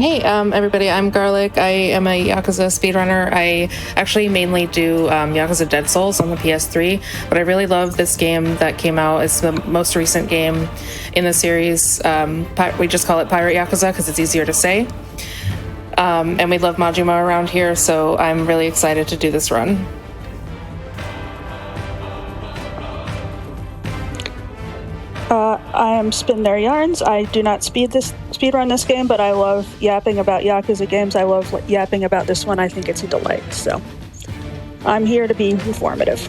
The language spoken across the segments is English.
Hey, everybody, I'm Garlic. I am a Yakuza speedrunner. I actually mainly do Yakuza Dead Souls on the PS3, but I really love this game that came out. It's the most recent game in the series. We just call it Pirate Yakuza because it's easier to say. And we love Majima around here, so I'm really excited to do this run. I am spintheiryarns. I do not speedrun this game, but I love yapping about Yakuza games. I love yapping about this one. I think it's a delight. So I'm here to be informative.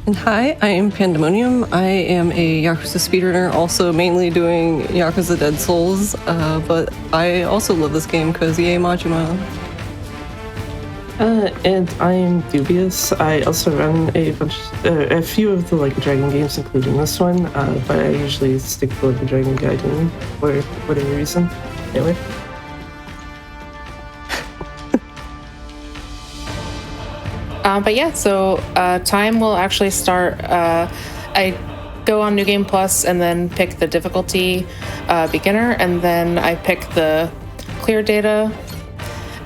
And hi, I am Pandemonium. I am a Yakuza speedrunner, also mainly doing Yakuza Dead Souls, but I also love this game because yay Majima. And I am Dubious. I also run a few of the Dragon games, including this one, but I usually stick to the Dragon Gaiden for whatever reason. Anyway. But yeah, so time will actually start. I go on New Game Plus and then pick the difficulty beginner, and then I pick the clear data.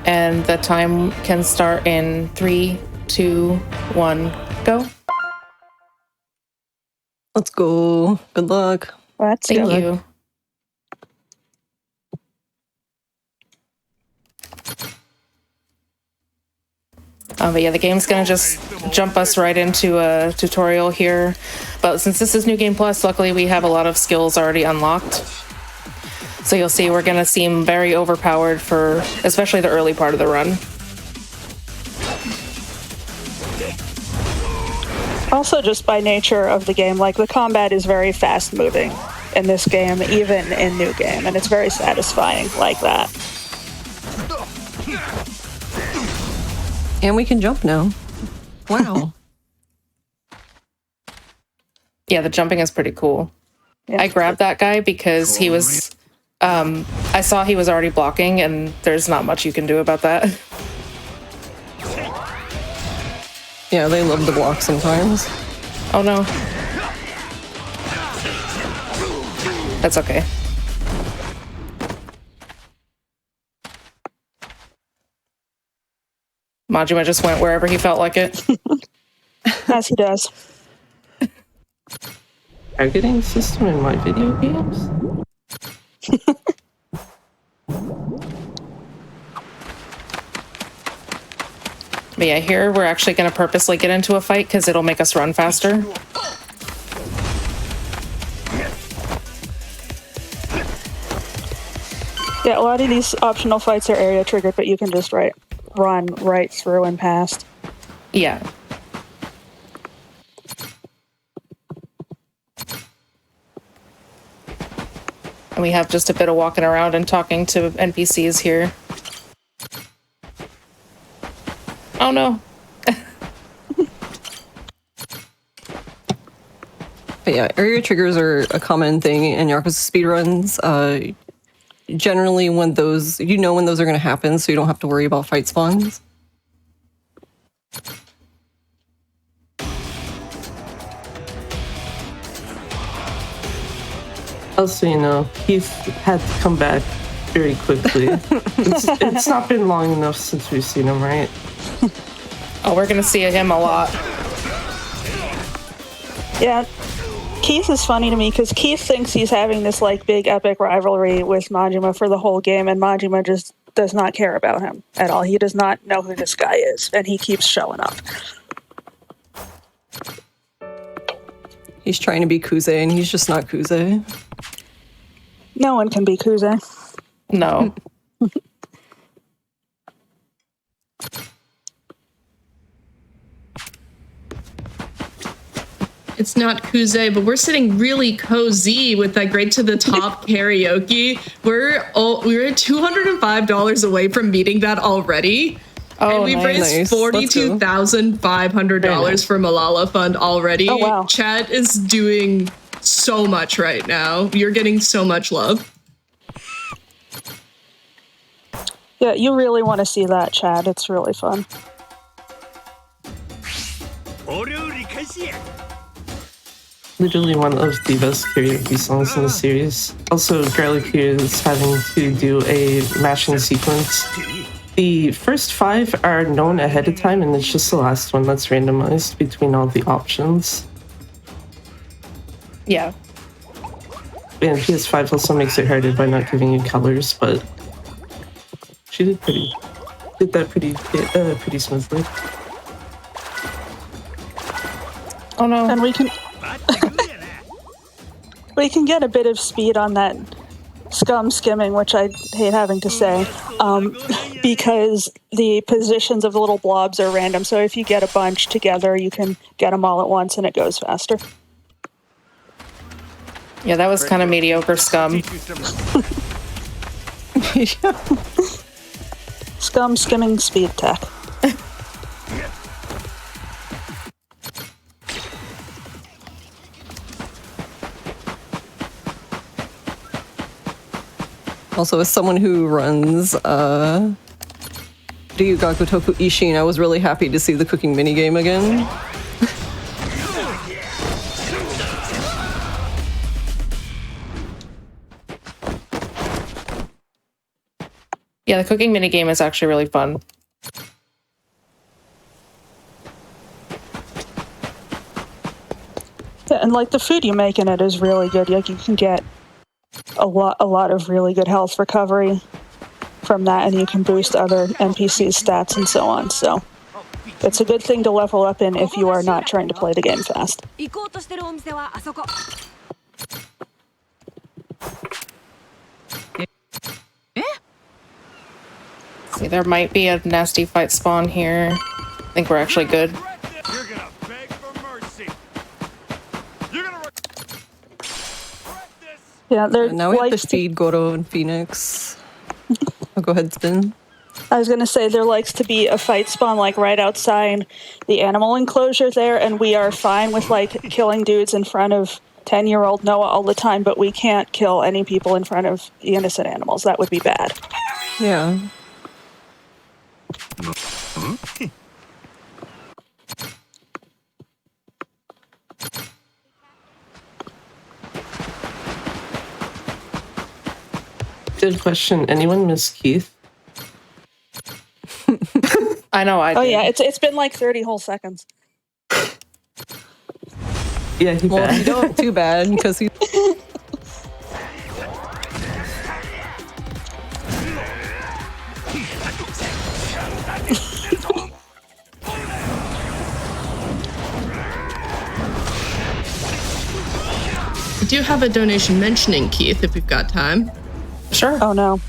And the time can start in 3, 2, 1, go. Let's go. Good luck. Thank you. But yeah, the game's gonna just jump us right into a tutorial here. But since this is New Game Plus, luckily we have a lot of skills already unlocked. So you'll see we're going to seem very overpowered for especially the early part of the run. Also, just by nature of the game, the combat is very fast moving in this game, even in New Game, and it's very satisfying like that. And we can jump now. Wow. Yeah, the jumping is pretty cool. Yeah. I grabbed that guy because he was... I saw he was already blocking, and there's not much you can do about that. Yeah, they love to block sometimes. Oh no. That's okay. Majima just went wherever he felt like it. As he does. Targeting system in my video games? But yeah, here we're actually going to purposely get into a fight because it'll make us run faster. Yeah, a lot of these optional fights are area triggered, but you can just run right through and past. Yeah. And we have just a bit of walking around and talking to NPCs here. Oh no. But yeah, area triggers are a common thing in Yakuza speedruns. Generally, when those are going to happen, so you don't have to worry about fight spawns. Also, Keith had to come back very quickly. It's not been long enough since we've seen him, right? Oh, we're going to see him a lot. Yeah. Keith is funny to me because Keith thinks he's having this big epic rivalry with Majima for the whole game, and Majima just does not care about him at all. He does not know who this guy is, and he keeps showing up. He's trying to be Kuze, and he's just not Kuze. No one can be Kuze. No. It's not Kuze, but we're sitting really cozy with that Great to the Top karaoke. We're at $205 away from meeting that already. Oh, and we've raised $42,500 for Malala Fund already. Oh, wow. Chat is doing so much right now. You're getting so much love. Yeah, you really want to see that, Chad. It's really fun. literally one of the best karaoke songs in the series. Also, Garlic here is having to do a mashing sequence. The first 5 are known ahead of time, and it's just the last one that's randomized between all the options. Yeah. And PS5 also makes it harder by not giving you colors, but she did that pretty smoothly. Oh no. And we can we can get a bit of speed on that scum skimming, which I hate having to say, because the positions of the little blobs are random. So if you get a bunch together, you can get them all at once, and it goes faster. Yeah, that was kind of mediocre scum. Scum skimming speed tech. Also, as someone who runs Ryugaku Toku Ishin, I was really happy to see the cooking minigame again. Yeah, the cooking minigame is actually really fun. Yeah, and like the food you make in it is really good. Like you can get a lot of really good health recovery from that, and you can boost other NPCs' stats and so on. So it's a good thing to level up in if you are not trying to play the game fast. See, there might be a nasty fight spawn here. I think we're actually good. You're gonna beg for mercy. You're gonna Yeah, they're Now we have to like feed Goro and Phoenix. Oh, go ahead, Spin. I was gonna say there likes to be a fight spawn like right outside the animal enclosure there, and we are fine with like killing dudes in front of 10-year-old Noah all the time, but we can't kill any people in front of the innocent animals. That would be bad. Yeah. Good question. Anyone miss Keith? I know I Oh did. yeah, it's been like 30 whole seconds. Yeah, he Well, bad. you don't too bad because he. We do have a donation mentioning Keith if we've got time. Sure. Oh no.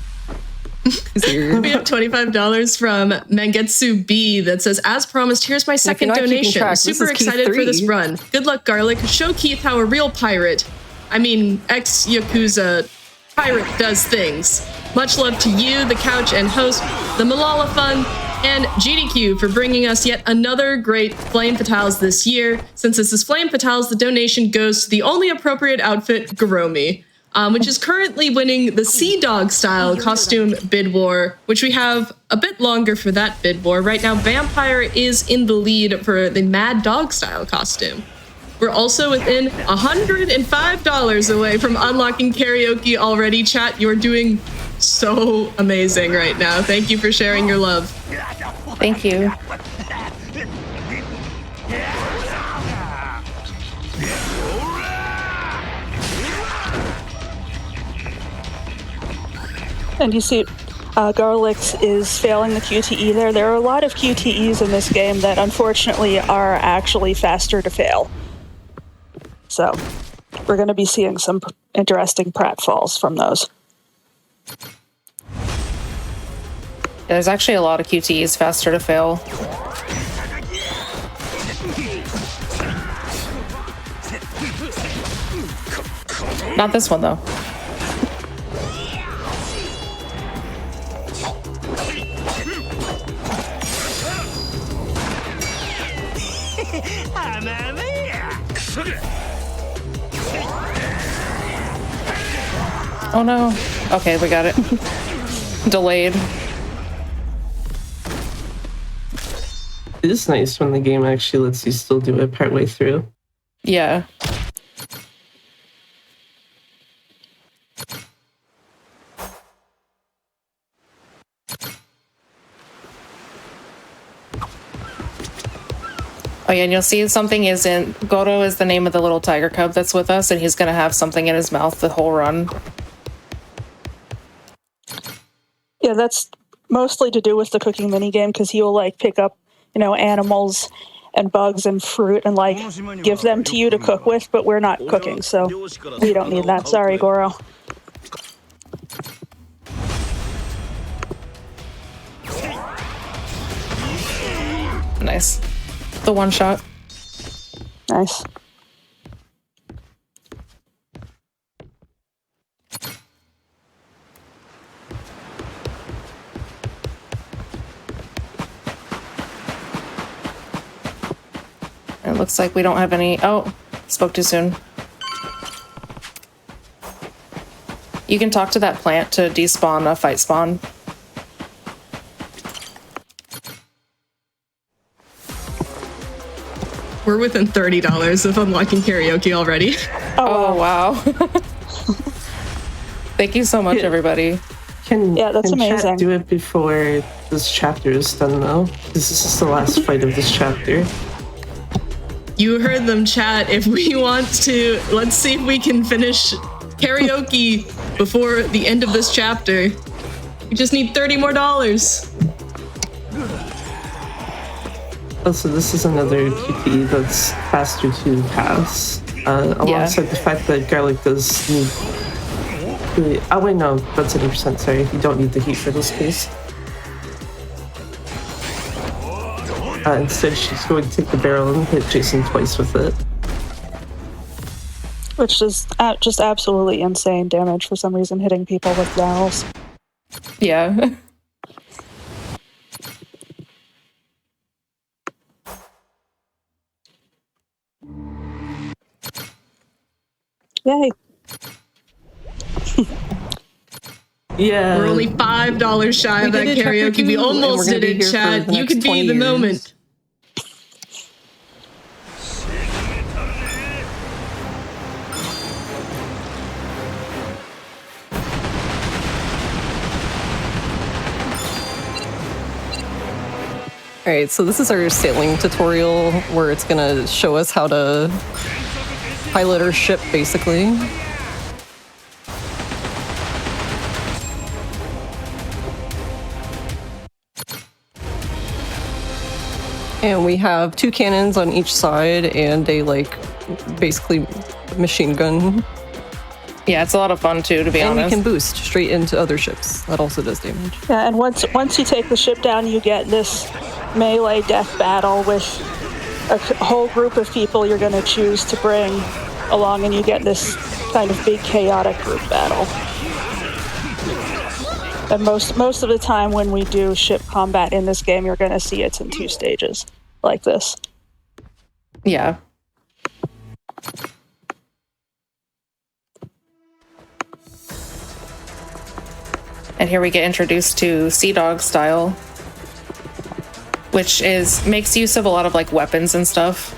He's here. We have $25 from Mangetsu B that says, as promised, here's my second not keeping donation. track, this Super is Keith excited for 3. this run. Good luck, Garlic. Show Keith how a real pirate, I mean, ex-Yakuza pirate does things. Much love to you, the couch and host, the Malala Fund, and GDQ for bringing us yet another great Flame Fatales this year. Since this is Flame Fatales, the donation goes to the only appropriate outfit, Garomi, which is currently winning the Sea Dog style costume bid war, which we have a bit longer for that bid war. Right now, Vampire is in the lead for the Mad Dog style costume. We're also within $105 away from unlocking karaoke already. Chat, you're doing so amazing right now. Thank you for sharing your love. Thank you. And you see, Garlic's is failing the QTE there. There are a lot of QTEs in this game that unfortunately are actually faster to fail. So we're going to be seeing some interesting pratfalls from those. There's actually a lot of QTEs faster to fail. Not this one, though. Oh no. Okay, we got it. Delayed. It is nice when the game actually lets you still do it partway through. Yeah. Oh yeah, and you'll see something is in Goro is the name of the little tiger cub that's with us, and he's gonna have something in his mouth the whole run. Yeah, that's mostly to do with the cooking minigame because he will like pick up, animals and bugs and fruit and like give them to you to cook with, but we're not cooking, so we don't need that. Sorry, Goro. Nice. The one shot. Nice. It looks like we don't have any. Oh, spoke too soon. You can talk to that plant to despawn a fight spawn. We're within $30 of unlocking karaoke already. Oh wow. Thank you so much, everybody. Yeah, that's can amazing. Chat do it before this chapter is done, though. This is the last fight of this chapter. You heard them, chat. If we want to, let's see if we can finish karaoke before the end of this chapter. We just need $30 more. Also, this is another QP that's faster to pass. Alongside the fact that garlic does need... Oh wait, no, that's 80%, sorry. You don't need the heat for this case. Instead, she's going to take the barrel and hit Jason twice with it. Which is just absolutely insane damage for some reason, hitting people with barrels. Yeah. Yay. Yeah. We're only $5 shy of that did it, chapter karaoke. 2, We and almost we're gonna did be it, here for chat. the You next could be 20 the years. moment. All right, so this is our sailing tutorial where it's gonna show us how to pilot our ship, basically. And we have 2 cannons on each side and a, basically machine gun. Yeah, it's a lot of fun too, to be And honest. we can boost straight into other ships. That also does damage. Yeah, and once you take the ship down, you get this melee death battle with a whole group of people you're going to choose to bring along, and you get this kind of big chaotic group battle. And most of the time when we do ship combat in this game, you're going to see it's in 2 stages like this. Yeah. And here we get introduced to Sea Dog style, which makes use of a lot of weapons and stuff.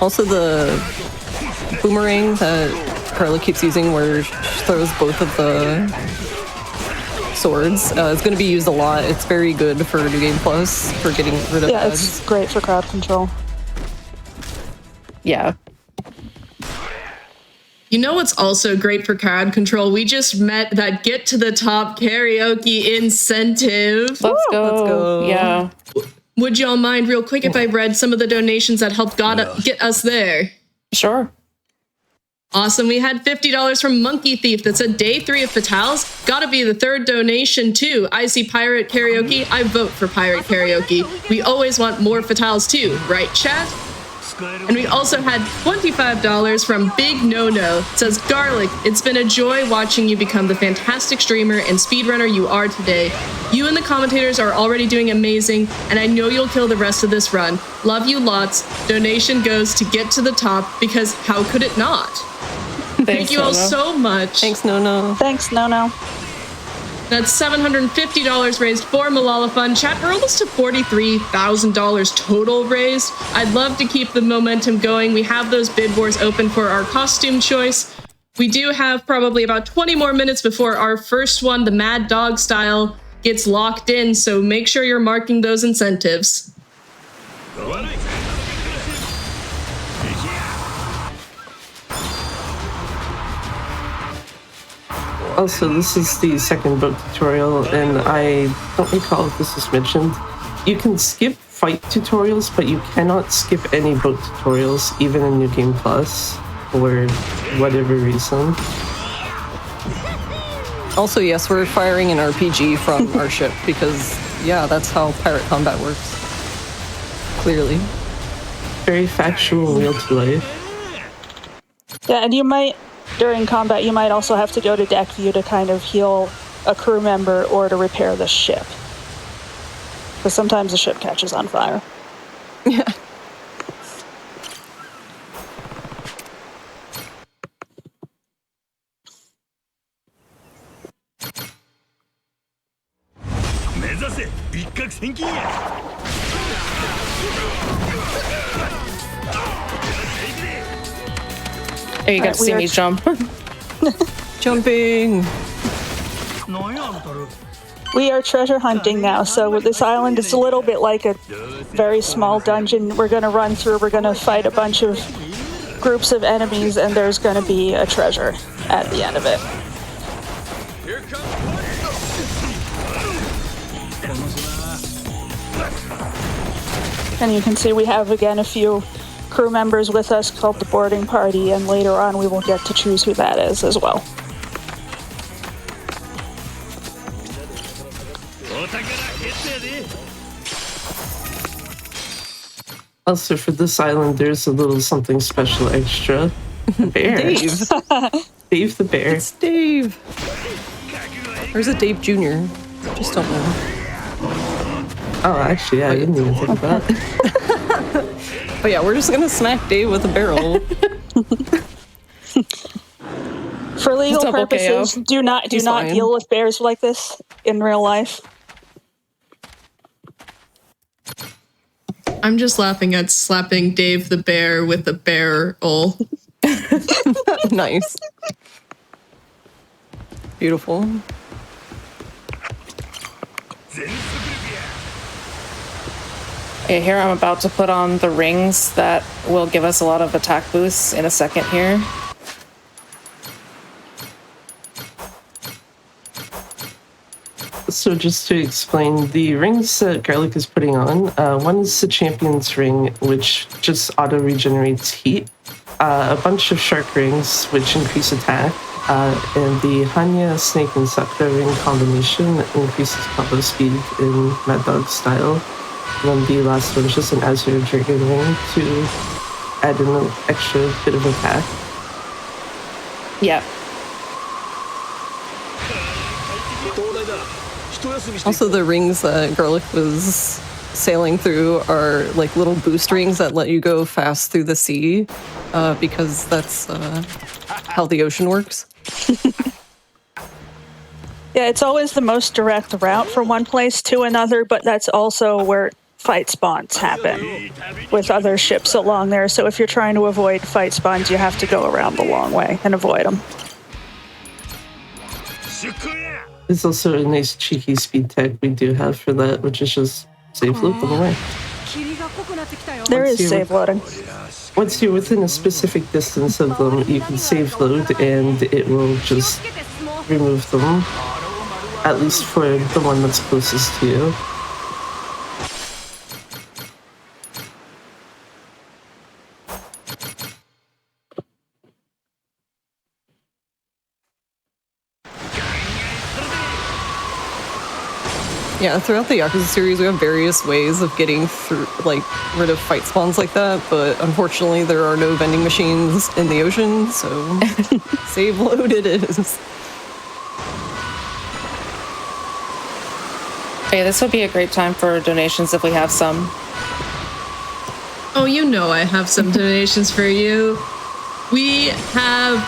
Also, the boomerang that Carla keeps using, where she throws both of the swords, is going to be used a lot. It's very good for New Game Plus for getting rid of Yeah, ads. it's great for crowd control. Yeah. You know what's also great for crowd control? We just met that Get to the Top karaoke incentive. Let's go. Let's go. Yeah. Would y'all mind real quick if I read some of the donations that helped get us there? Sure. Awesome. We had $50 from Monkey Thief that said day 3 of Fatals. Gotta be the 3rd donation too. I see Pirate Karaoke. I vote for Pirate Karaoke. We always want more Fatals too, right, chat? And we also had $25 from Big No No. It says, Garlic, it's been a joy watching you become the fantastic streamer and speedrunner you are today. You and the commentators are already doing amazing, and I know you'll kill the rest of this run. Love you lots. Donation goes to Get to the Top, because how could it not? Thank you all so much. Thanks, No. Thanks, No. That's $750 raised for Malala Fund. Chat, we're almost to $43,000 total raised. I'd love to keep the momentum going. We have those bid wars open for our costume choice. We do have probably about 20 more minutes before our first one, the Mad Dog style, gets locked in, so make sure you're marking those incentives. Also, this is the second boat tutorial, and I don't recall if this was mentioned. You can skip fight tutorials, but you cannot skip any boat tutorials, even in New Game Plus, for whatever reason. Also, yes, we're firing an RPG from our ship because, yeah, that's how pirate combat works. Clearly. Very factual, real to life. Yeah, and you might, during combat, you might also have to go to deck view to kind of heal a crew member or to repair the ship. Because sometimes the ship catches on fire. Yeah. Oh, you got to see me jump. Jumping! We are treasure hunting now, so this island is a little bit like a very small dungeon. We're going to run through, we're going to fight a bunch of groups of enemies, and there's going to be a treasure at the end of it. And you can see we have, again, a few crew members with us called the boarding party, and later on we will get to choose who that is as well. Also, for this island, there's a little something special extra. Bear. Dave! Dave the bear. It's Dave! There's a Dave Jr. Just don't know. Oh, actually, yeah, I didn't even think of that. But yeah, we're just gonna smack Dave with a barrel. For legal Double purposes, KO. do not He's fine. deal with bears like this in real life. I'm just laughing at slapping Dave the bear with a barrel. Nice. Beautiful. Okay, here I'm about to put on the rings that will give us a lot of attack boosts in a second here. So just to explain, the rings that Garlic is putting on, one is the Champion's Ring, which just auto-regenerates heat. A bunch of Shark Rings, which increase attack. And the Hanya Snake and Sakura Ring combination increases combo speed in Mad Dog style. And then the last one is just an Azure Dragon Ring to add in an extra bit of attack. Yeah. Also, the rings that Garlic was sailing through are like little boost rings that let you go fast through the sea, because that's how the ocean works. Yeah, it's always the most direct route from one place to another, but that's also where fight spawns happen with other ships along there. So if you're trying to avoid fight spawns, you have to go around the long way and avoid them. There's also a nice cheeky speed tech we do have for that, which is just save loop on the way. There is save loading. Once you're within a specific distance of them, you can save load and it will just remove them, at least for the one that's closest to you. Yeah, throughout the Yakuza series, we have various ways of getting through, like, rid of fight spawns like that, but unfortunately there are no vending machines in the ocean, so save load it is. Okay, this would be a great time for donations if we have some. Oh, you know I have some donations for you. We have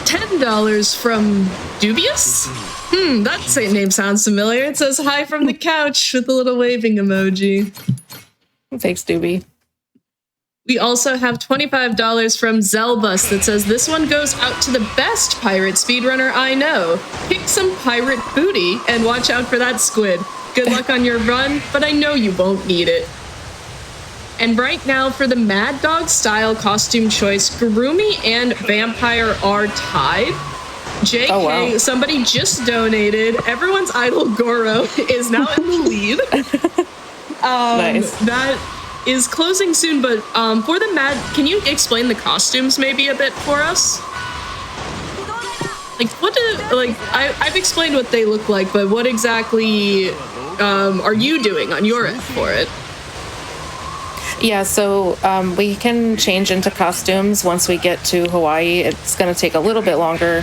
$10 from Dubiasu. That name sounds familiar. It says hi from the couch with a little waving emoji. Thanks, Doobie. We also have $25 from Zelbus that says, this one goes out to the best pirate speedrunner I know. Pick some pirate booty and watch out for that squid. Good luck on your run, but I know you won't need it. And right now for the Mad Dog style costume choice, Gurumi and Vampire are tied. JK, Oh, wow. Somebody just donated. Everyone's idol Goro is now in the lead. Nice. That is closing soon, but for the can you explain the costumes maybe a bit for us? Like, I've explained what they look like, but what exactly are you doing on your end for it? Yeah, so we can change into costumes once we get to Hawaii. It's going to take a little bit longer,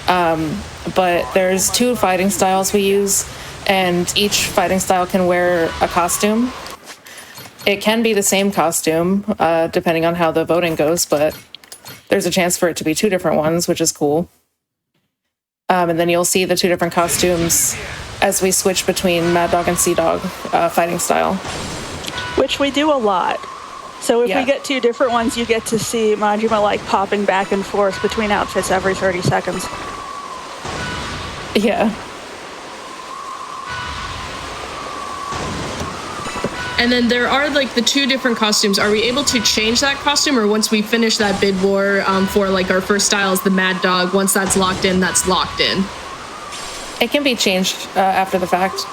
but there's 2 fighting styles we use, and each fighting style can wear a costume. It can be the same costume, depending on how the voting goes, but there's a chance for it to be 2 different ones, which is cool. And then you'll see the 2 different costumes as we switch between Mad Dog and Sea Dog fighting style. Which we do a lot. So if Yeah. we get 2 different ones, you get to see Majima like popping back and forth between outfits every 30 seconds. Yeah. And then there are like the 2 different costumes. Are we able to change that costume, or once we finish that bid war for like our first style is the Mad Dog, once that's locked in, that's locked in? It can be changed after the fact.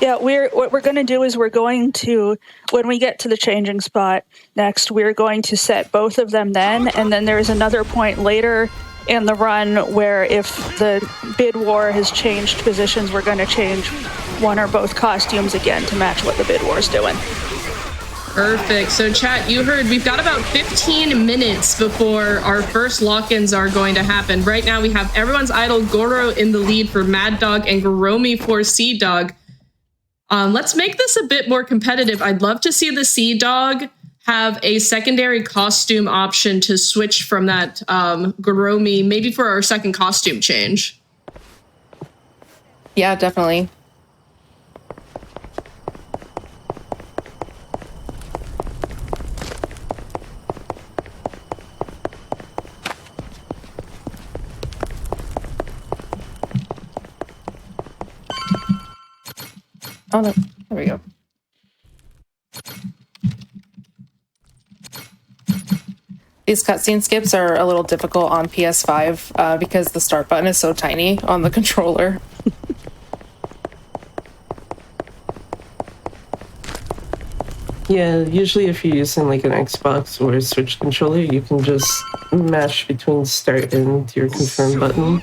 Yeah, what we're going to do is we're going to, when we get to the changing spot next, we're going to set both of them then, and then there's another point later in the run where if the bid war has changed positions, we're going to change one or both costumes again to match what the bid war is doing. Perfect. So chat, you heard we've got about 15 minutes before our first lock-ins are going to happen. Right now we have everyone's idol Goro in the lead for Mad Dog and Goromi for Sea Dog. Let's make this a bit more competitive. I'd love to see the Sea Dog have a secondary costume option to switch from that Goromi, maybe for our second costume change. Yeah, definitely. Oh, no. There we go. These cutscene skips are a little difficult on PS5 because the start button is so tiny on the controller. Yeah, usually if you're using like an Xbox or a Switch controller, you can just mash between start and your confirm button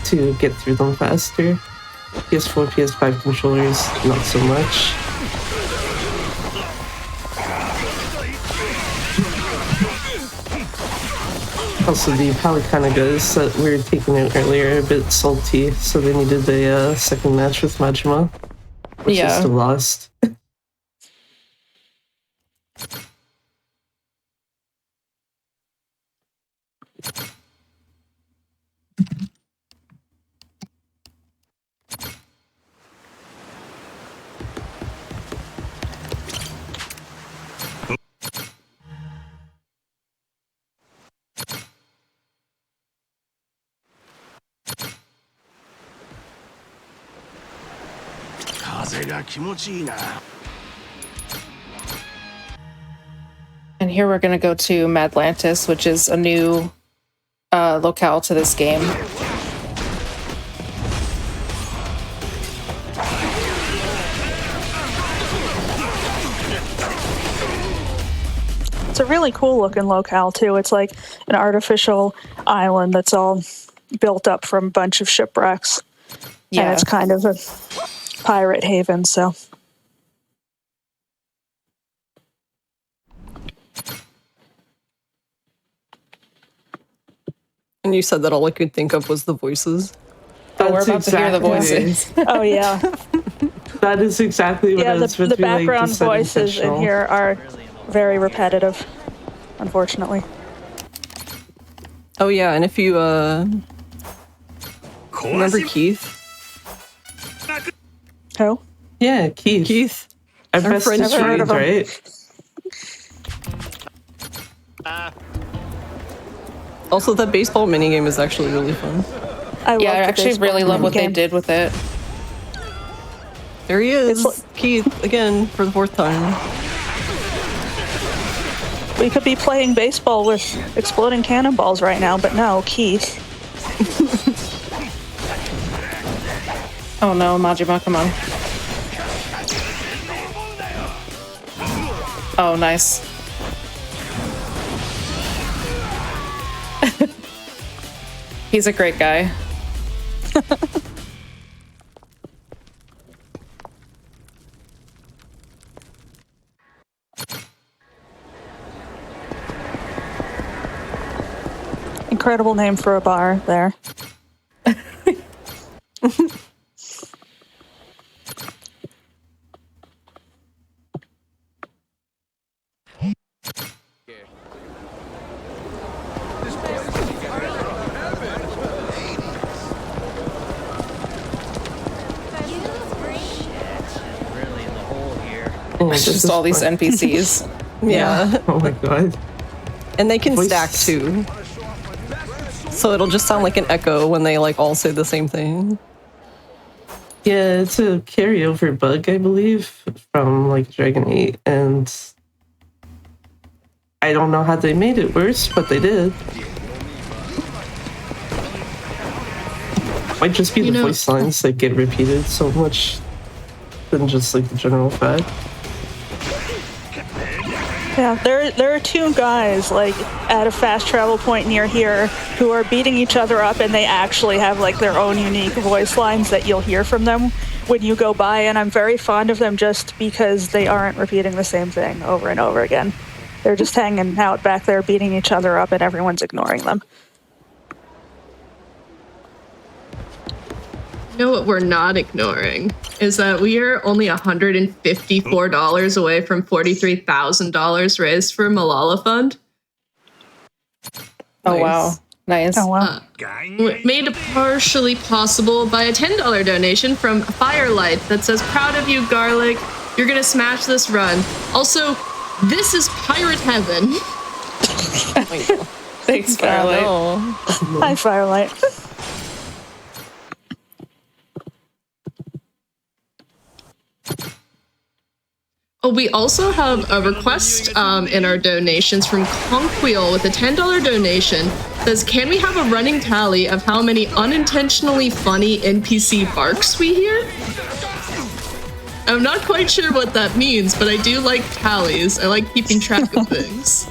to get through them faster. PS4, PS5 controllers, not so much. Also, the Palikanagas that we were taking out earlier are a bit salty, so they needed a second match with Majima, which is still lost. And here we're going to go to Madlantis, which is a new locale to this game. It's a really cool looking locale too. It's like an artificial island that's all built up from a bunch of shipwrecks. Yeah. And it's kind of a pirate haven, so. And you said that all I could think of was the voices. Oh, we're about to hear the voices. Oh, yeah. That is exactly what I was the with me, like, background the set voices in intentional. here are very repetitive, unfortunately. Oh yeah, and if you Remember Keith? Who? Yeah, Keith. Keith. Our Our best friend of Never heard friends, of him. right? Also, that baseball minigame is actually really fun. I Yeah, I love the actually baseball really love what they minigame. did with it. There he is. It's Keith, again, for the 4th time. We could be playing baseball with exploding cannonballs right now, but no, Keith. Oh no, Majima, come on. Oh, nice. He's a great guy. Incredible name for a bar there. Oh, It's this just is all these fun. NPCs. Yeah. Oh my god. And they can Voice- stack too. So it'll just sound like an echo when they like all say the same thing. Yeah, it's a carryover bug, I believe, from like Dragon 8, and I don't know how they made it worse, but they did. Might just be You the know- voice lines that get repeated so much than just like the general fact. Yeah, there are two guys like at a fast travel point near here who are beating each other up, and they actually have like their own unique voice lines that you'll hear from them when you go by, and I'm very fond of them just because they aren't repeating the same thing over and over again. They're just hanging out back there beating each other up, and everyone's ignoring them. You know what we're not ignoring is that we are only $154 away from $43,000 raised for Malala Fund. Oh Nice. wow, nice. Oh wow. Made partially possible by a $10 donation from Firelight that says, "Proud of you, Garlic. You're gonna smash this run." Also, this is pirate heaven. Thanks, Firelight. Oh, Hi, Firelight. Oh, we also have a request in our donations from Conkwheel with a $10 donation. Says, "Can we have a running tally of how many unintentionally funny NPC barks we hear?" I'm not quite sure what that means, but I do like tallies. I like keeping track of things.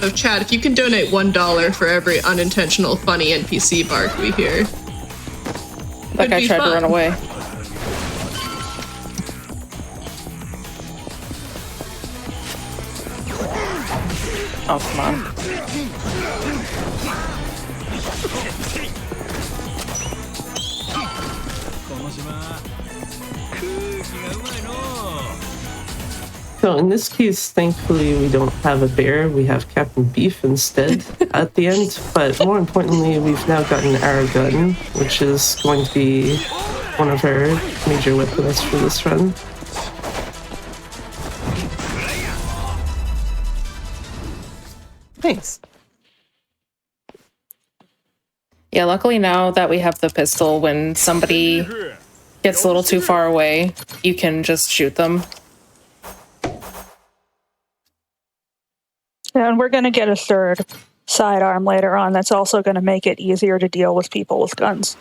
So, Chad, if you can donate $1 for every unintentional funny NPC bark we hear. That guy be tried to fun. run away. Oh, come on. So in this case, thankfully, we don't have a bear. We have Captain Beef instead at the end. But more importantly, we've now gotten our gun, which is going to be one of our major weapons for this run. nice. Yeah, luckily now that we have the pistol, when somebody gets a little too far away, you can just shoot them. Yeah, and we're going to get a third sidearm later on that's also going to make it easier to deal with people with guns.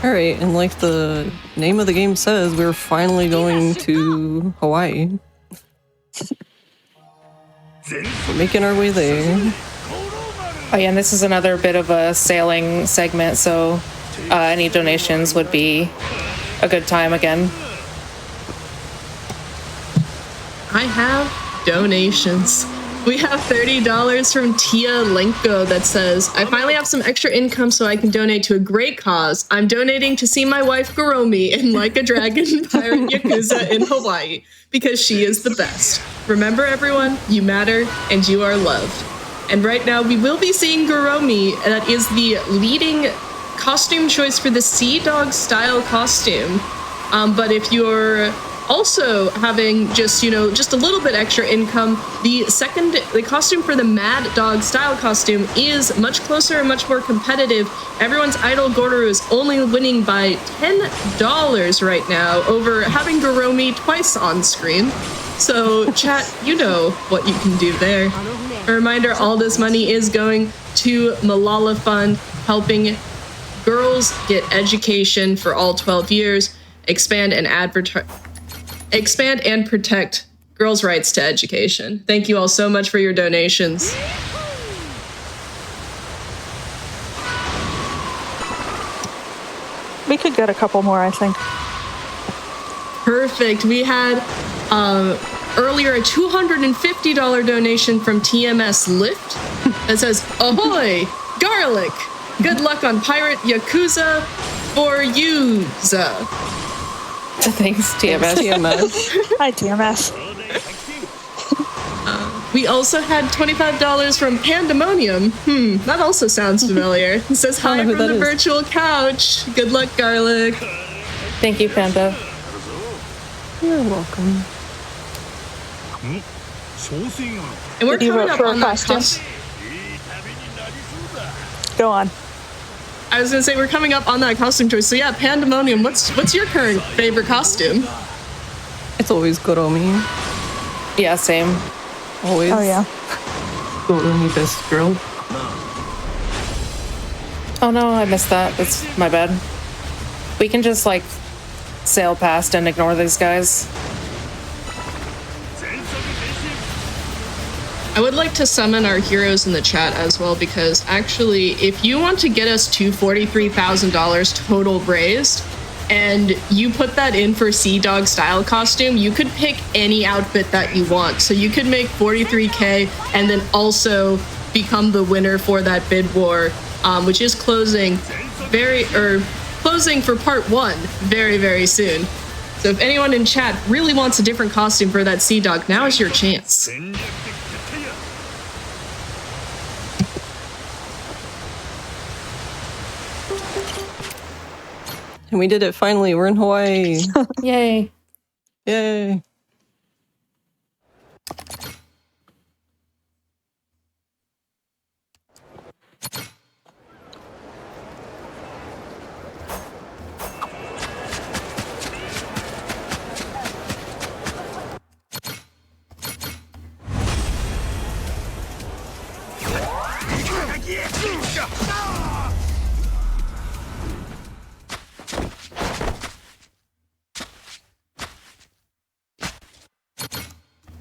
Alright, and like the name of the game says, we're finally going to Hawaii. We're making our way there. Oh yeah, and this is another bit of a sailing segment, so any donations would be a good time again. I have donations. We have $30 from Tia Lenko that says, I finally have some extra income so I can donate to a great cause. I'm donating to see my wife Garomi in Like a Dragon Pirate Yakuza in Hawaii because she is the best. Remember everyone, you matter and you are loved. And right now we will be seeing Garomi. That is the leading costume choice for the Sea Dog style costume. But if you're also having just a little bit extra income, the costume for the Mad Dog style costume is much closer and much more competitive. Everyone's Idol Goro is only winning by $10 right now over having Garomi twice on screen. So chat, you know what you can do there. A reminder, all this money is going to Malala Fund, helping girls get education for all 12 years, expand and protect girls' rights to education. Thank you all so much for your donations. We could get a couple more, I think. Perfect. We had earlier a $250 donation from TMS Lift that says, ahoy, Garlic! Good luck on Pirate Yakuza for Yuza. Thanks, TMS. Hi, TMS. We also had $25 from Pandemonium. That also sounds familiar. It says, hi from the virtual couch. Good luck, Garlic. Thank you, Panda. You're welcome. And we're Did you coming vote up for a on that costume? costume. Go on. I was gonna say we're coming up on that costume choice. So yeah, Pandemonium, what's your current favorite costume? It's always Goromi. Yeah, same. Always. Oh, yeah. Goromi best girl. Oh no, I missed that. It's my bad. We can just like sail past and ignore these guys. I would like to summon our heroes in the chat as well, because actually, if you want to get us to $43,000 total raised, and you put that in for Sea Dog style costume, you could pick any outfit that you want. So you could make 43K and then also become the winner for that bid war, which is closing for part 1 very, very soon. So if anyone in chat really wants a different costume for that Sea Dog, now is your chance. And we did it finally. We're in Hawaii. Yay. Yay.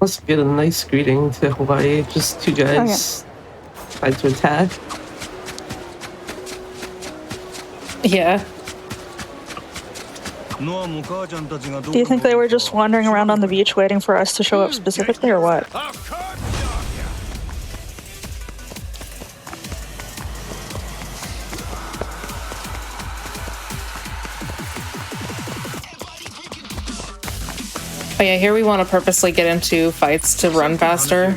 Must get a nice greeting to Hawaii. Just two guys tried to attack. Yeah. Do you think they were just wandering around on the beach waiting for us to show up specifically, or what? Oh yeah, here we want to purposely get into fights to run faster.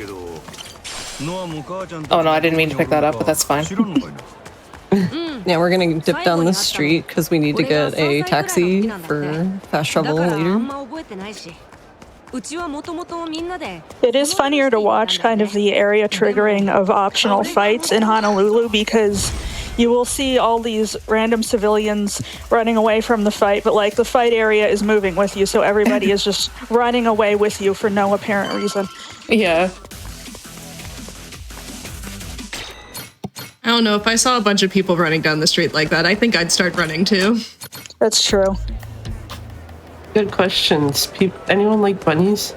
Oh no, I didn't mean to pick that up, but that's fine. Yeah, we're gonna dip down this street because we need to get a taxi for fast travel later. It is funnier to watch kind of the area triggering of optional fights in Honolulu, because you will see all these random civilians running away from the fight, but like the fight area is moving with you, so everybody is just running away with you for no apparent reason. Yeah. I don't know, if I saw a bunch of people running down the street like that, I think I'd start running too. That's true. Good questions. Anyone like bunnies?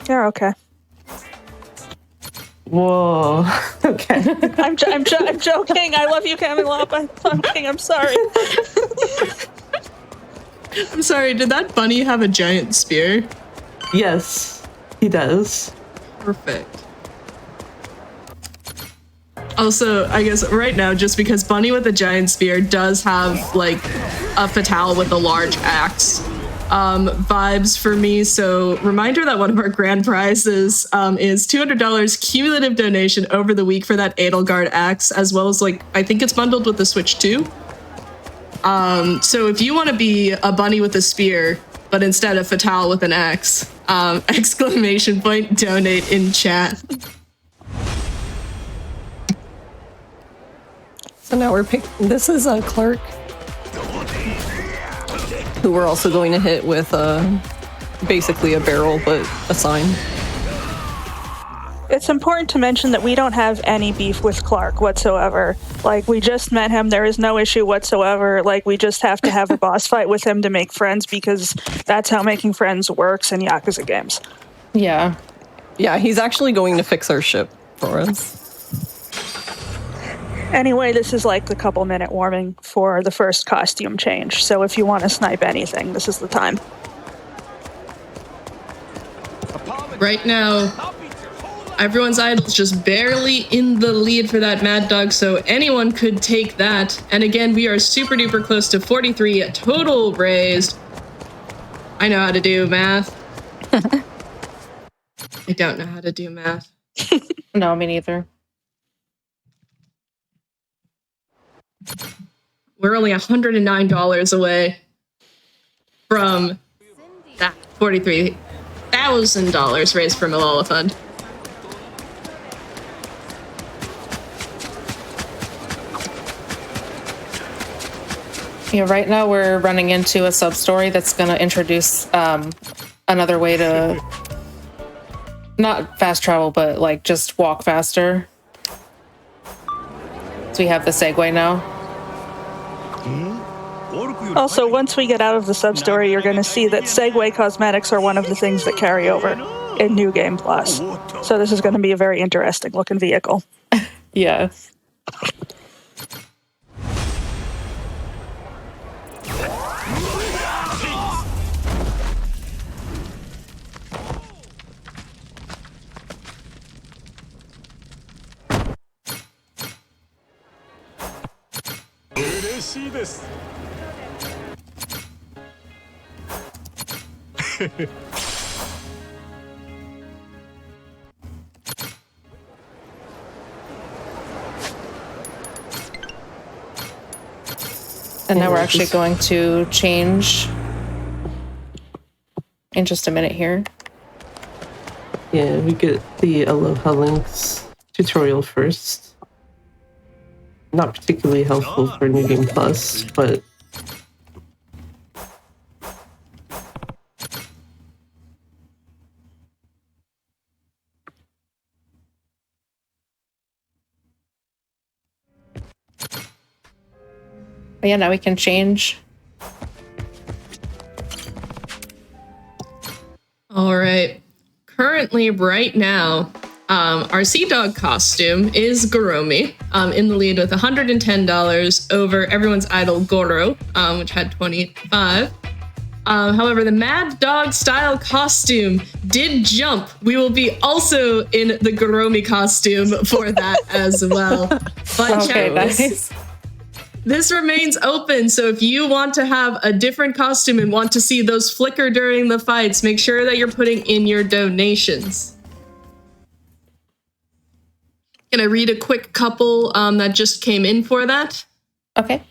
They're okay. Whoa. Okay. I'm joking. I love you, Camelot. I'm kidding. I'm sorry. I'm sorry, did that bunny have a giant spear? Yes, he does. Perfect. Also, I guess right now, just because Bunny with a giant spear does have, like, a fatale with a large axe vibes for me, so reminder that one of our grand prizes is $200 cumulative donation over the week for that Edelgard axe, as well as, like, I think it's bundled with the Switch 2. So if you want to be a bunny with a spear, but instead a fatale with an axe, exclamation point donate in chat. So now we're this is Clark, who we're also going to hit with basically a barrel, but a sign. It's important to mention that we don't have any beef with Clark whatsoever. Like, we just met him. There is no issue whatsoever. Like, we just have to have a boss fight with him to make friends, because that's how making friends works in Yakuza games. Yeah. Yeah, he's actually going to fix our ship for us. Anyway, this is like the couple-minute warming for the first costume change. So if you want to snipe anything, this is the time. Right now, everyone's idol's just barely in the lead for that Mad Dog, so anyone could take that. And again, we are super duper close to 43 total raised. I know how to do math. I don't know how to do math. No, me neither. We're only $109 away from that $43,000 raised for Malala Fund. Yeah, right now we're running into a sub-story that's going to introduce another way to not fast travel, but like just walk faster. So we have the Segway now. Also, once we get out of the sub-story, you're going to see that Segway cosmetics are one of the things that carry over in New Game Plus. So this is going to be a very interesting looking vehicle. Yeah. And now we're actually going to change in just a minute here. Yeah, we get the Aloha Links tutorial first. Not particularly helpful for New Game Plus, but But yeah, now we can change. All right. Currently, right now, our Sea Dog costume is Goromi, in the lead with $110 over everyone's idol Goro, which had 25. However, the Mad Dog style costume did jump. We will be also in the Goromi costume for that as well. But Okay, nice. this remains open, so if you want to have a different costume and want to see those flicker during the fights, make sure that you're putting in your donations. Can I read a quick couple that just came in for that? Okay.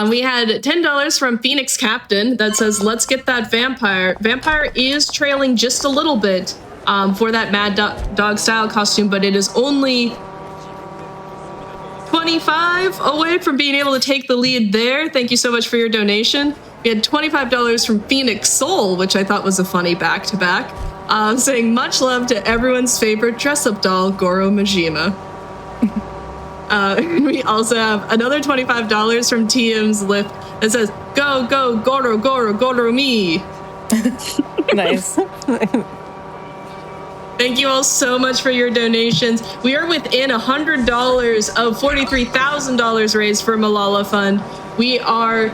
We had $10 from Phoenix Captain that says, let's get that vampire. Vampire is trailing just a little bit for that Mad Dog style costume, but it is only 25 away from being able to take the lead there. Thank you so much for your donation. We had $25 from Phoenix Soul, which I thought was a funny back-to-back, saying much love to everyone's favorite dress-up doll, Goro Majima. We also have another $25 from TM's Lift that says, go, go, Goro, Goro, Goro me. Nice. Thank you all so much for your donations. We are within $100 of $43,000 raised for Malala Fund. We are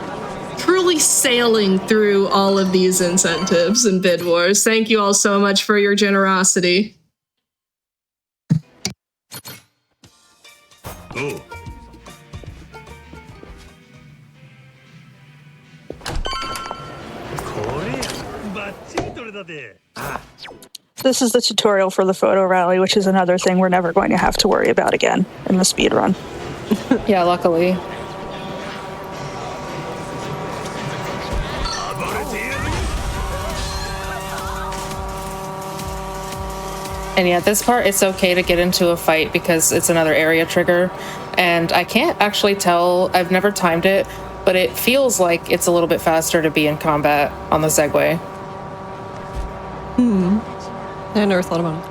truly sailing through all of these incentives and bid wars. Thank you all so much for your generosity. Oh. This is the tutorial for the photo rally, which is another thing we're never going to have to worry about again in the speedrun. Yeah, luckily. And yeah, this part, it's okay to get into a fight because it's another area trigger. And I can't actually tell, I've never timed it, but it feels like it's a little bit faster to be in combat on the Segway. I never thought about it.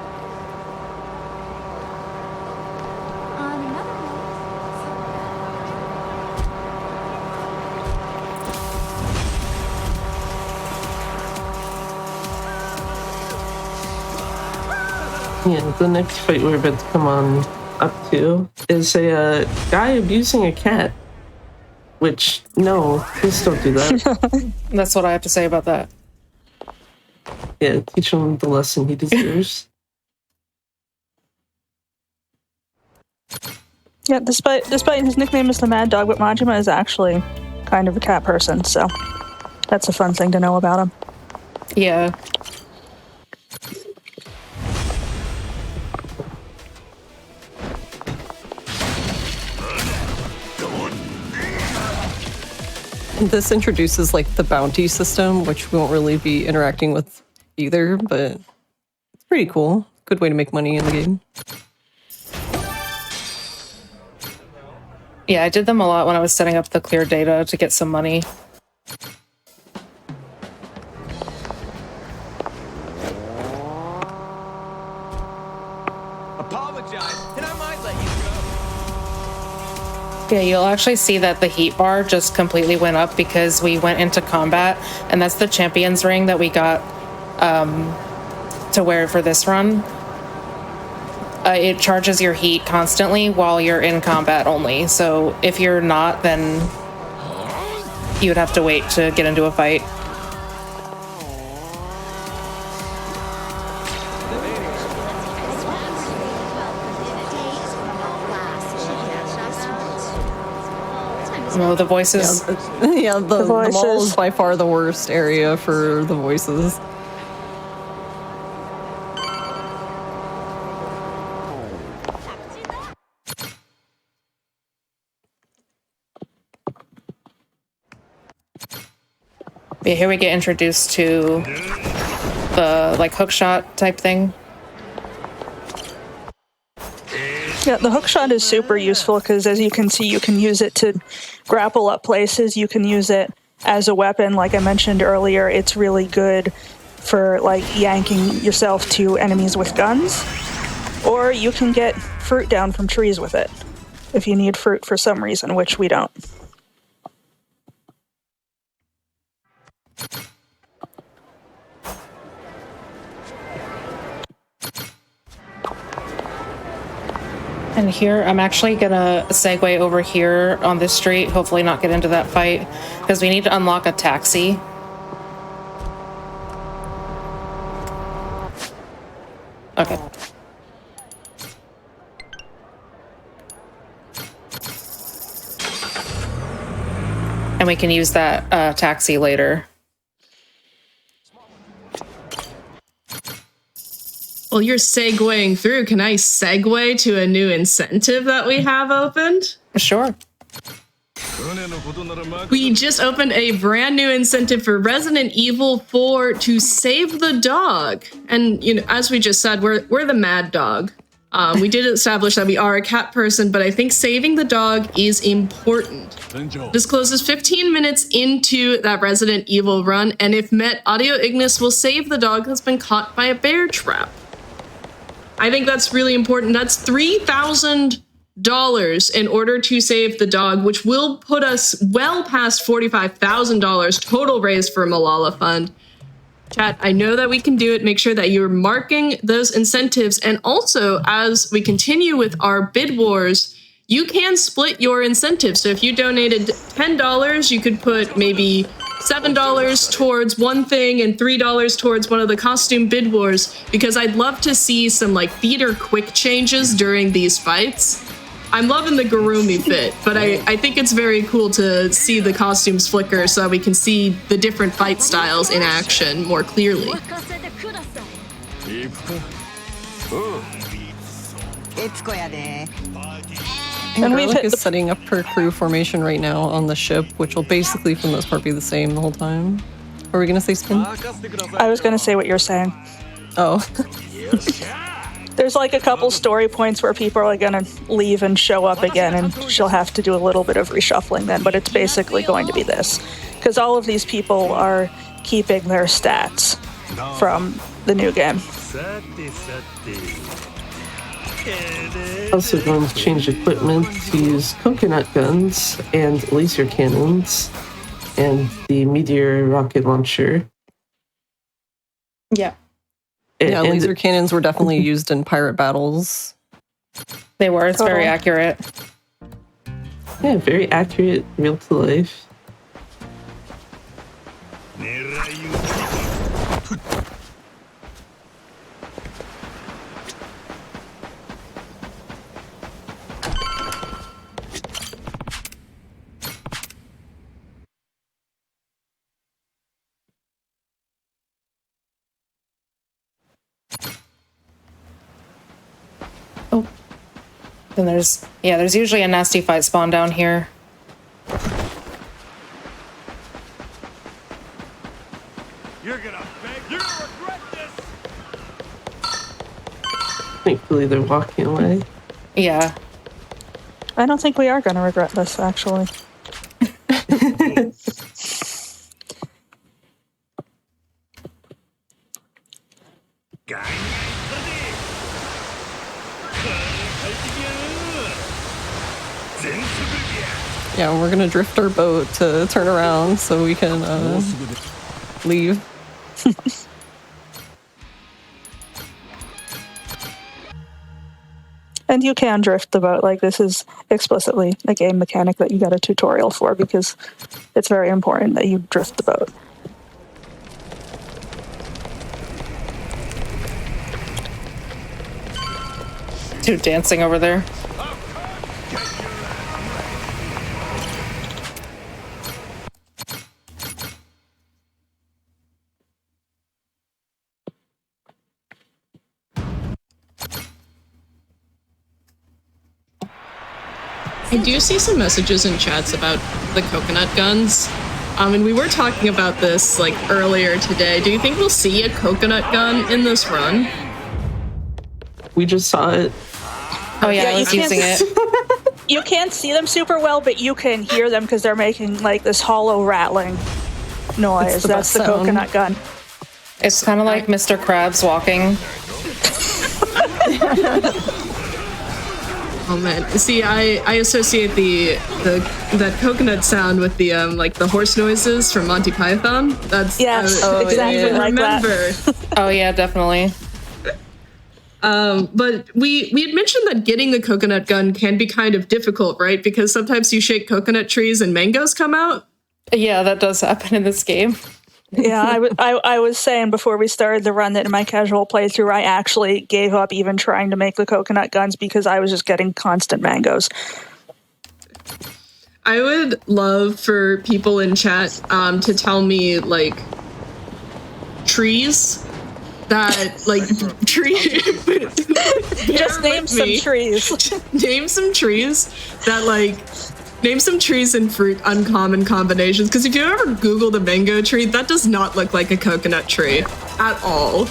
Yeah, the next fight we're about to come on up to is a guy abusing a cat. Which, no, please don't do that. That's what I have to say about that. Yeah, teach him the lesson he deserves. Yeah, despite his nickname is the Mad Dog, but Majima is actually kind of a cat person, so that's a fun thing to know about him. Yeah. This introduces like the bounty system, which we won't really be interacting with either, but it's pretty cool. Good way to make money in the game. Yeah, I did them a lot when I was setting up the clear data to get some money. Apologize, and I might let you go. Yeah, you'll actually see that the heat bar just completely went up because we went into combat, and that's the champion's ring that we got to wear for this run. It charges your heat constantly while you're in combat only, so if you're not, then you would have to wait to get into a fight. No, the voices. Yeah, the mall voices. is by far the worst area for the voices. Yeah, here we get introduced to the like hook shot type thing. Yeah, the hook shot is super useful because, as you can see, you can use it to grapple up places. You can use it as a weapon. Like I mentioned earlier, it's really good for like yanking yourself to enemies with guns. Or you can get fruit down from trees with it if you need fruit for some reason, which we don't. And here, I'm actually gonna segue over here on this street, hopefully not get into that fight, because we need to unlock a taxi. Okay. And we can use that taxi later. Well, you're segueing through. Can I segue to a new incentive that we have opened? Sure. We just opened a brand new incentive for Resident Evil 4 to save the dog. And you know, as we just said, we're the mad dog. We did establish that we are a cat person, but I think saving the dog is important. This closes 15 minutes into that Resident Evil run, and if met, Audio Ignis will save the dog that's been caught by a bear trap. I think that's really important. That's $3,000 in order to save the dog, which will put us well past $45,000 total raised for Malala Fund. Chat, I know that we can do it. Make sure that you're marking those incentives. And also, as we continue with our bid wars, you can split your incentives. So if you donated $10, you could put maybe $7 towards one thing and $3 towards one of the costume bid wars, because I'd love to see some like theater quick changes during these fights. I'm loving the Gurumi fit, but I think it's very cool to see the costumes flicker so that we can see the different fight styles in action more clearly. And we've Garlic hit is the- setting up her crew formation right now on the ship, which will basically, for the most part, be the same the whole time. What were we gonna say, Spin? I was going to say what you're saying. Oh. There's like a couple story points where people are going to leave and show up again, and she'll have to do a little bit of reshuffling then, but it's basically going to be this. Because all of these people are keeping their stats from the new game. Also going to change equipment to use coconut guns and laser cannons and the meteor rocket launcher. Yeah, Yeah, And- laser cannons were definitely used in pirate battles. they were. It's very accurate. Yeah, very accurate, real to life. Oh, then there's usually a nasty fight spawn down here. You're gonna regret this. Thankfully, they're walking away. Yeah. I don't think we are going to regret this, actually. Yeah, we're gonna drift our boat to turn around so we can leave. And you can drift the boat. Like, this is explicitly a game mechanic that you got a tutorial for, because it's very important that you drift the boat. Dude dancing over there. I do see some messages in chats about the coconut guns. And we were talking about this like earlier today. Do you think we'll see a coconut gun in this run? We just saw it. Oh yeah, Yeah, I you was can't- using it. You can't see them super well, but you can hear them because they're making like this hollow rattling noise. the That's best the sound. coconut gun. It's kind of like Mr. Krabs walking. Oh man, see, I associate that coconut sound with the like the horse noises from Monty Python. That's Yes, I exactly even like that. remember. Oh yeah, definitely. But we had mentioned that getting the coconut gun can be kind of difficult, right? Because sometimes you shake coconut trees and mangoes come out. Yeah, that does happen in this game. Yeah, I was saying before we started the run that in my casual playthrough, I actually gave up even trying to make the coconut guns because I was just getting constant mangoes. I would love for people in chat to tell me like trees that like tree. Just name some trees. Name some trees that like. Name some trees and fruit uncommon combinations, because if you ever Googled a mango tree, that does not look like a coconut tree at all.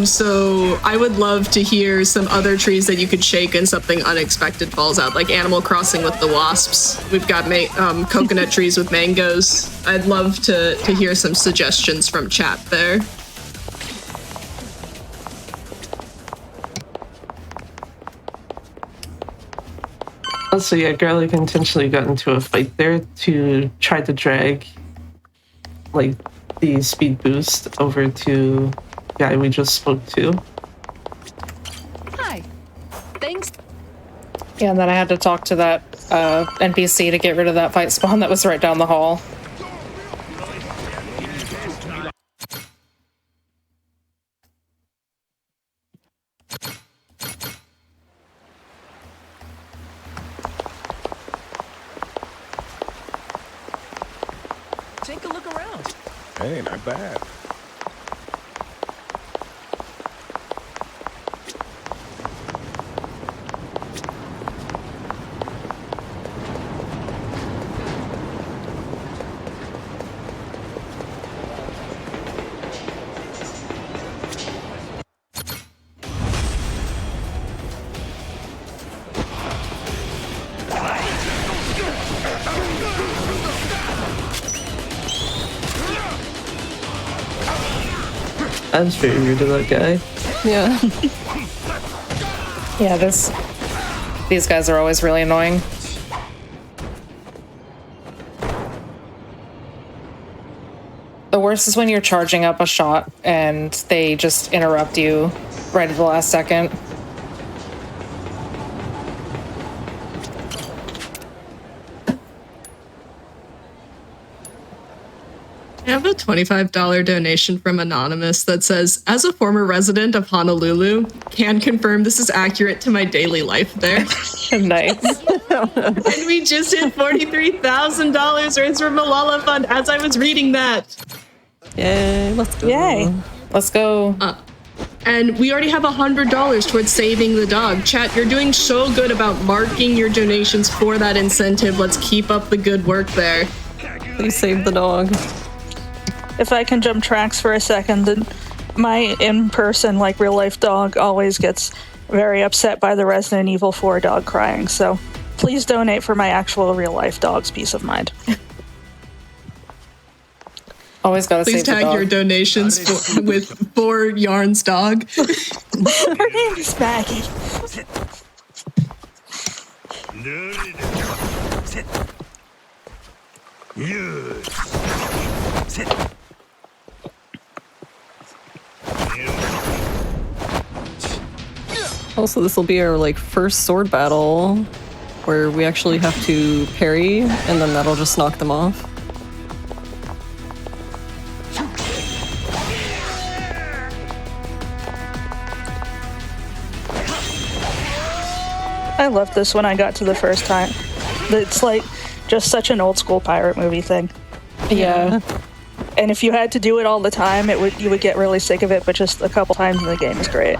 So I would love to hear some other trees that you could shake and something unexpected falls out, like Animal Crossing with the wasps. We've got coconut trees with mangoes. I'd love to hear some suggestions from chat there. Also, yeah, Garlic intentionally got into a fight there to try to drag, like, the speed boost over to the guy we just spoke to. Hi. Thanks. Yeah, and then I had to talk to that NPC to get rid of that fight spawn that was right down the hall. Take a look around. Hey, not bad. I was very rude to that guy. Yeah. Yeah, these guys are always really annoying. The worst is when you're charging up a shot and they just interrupt you right at the last second. I have a $25 donation from Anonymous that says, as a former resident of Honolulu, can confirm this is accurate to my daily life there. Nice. And we just hit $43,000 earns from Malala Fund as I was reading that. Yay, let's go. Yay. Let's go. And we already have $100 towards saving the dog. Chat, you're doing so good about marking your donations for that incentive. Let's keep up the good work there. Please save the dog. If I can jump tracks for a second, then my in-person, like, real-life dog always gets very upset by the Resident Evil 4 dog crying, so please donate for my actual real-life dog's peace of mind. Always gotta Please save the tag dog. your donations with 4 Yarns dog. Her name is Maggie. Also, this will be our like first sword battle where we actually have to parry, and then that'll just knock them off. I loved this when I got to the first time. It's like just such an old school pirate movie thing. Yeah. And if you had to do it all the time, you would get really sick of it, but just a couple times in the game is great.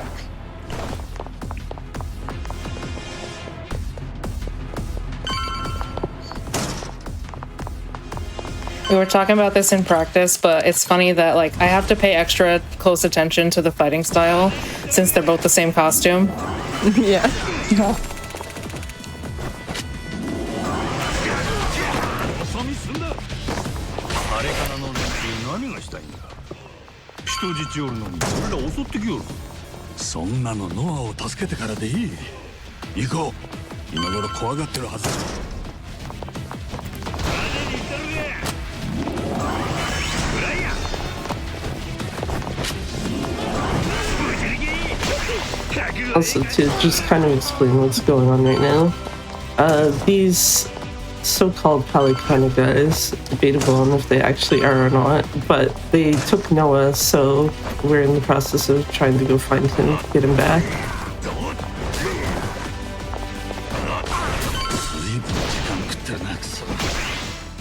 We were talking about this in practice, but it's funny that like I have to pay extra close attention to the fighting style since they're both the same costume. Yeah. 挟みすんだあれからの連中何がしたいんだ人質おるのに俺ら襲ってきよるそんなのノアを助けてからでいい行こう今頃怖がってるはずだ Also, to just kind of explain what's going on right now, these so-called Palikana guys, debatable on if they actually are or not, but they took Noah, so we're in the process of trying to go find him, get him back. 随分時間食ってるなクソ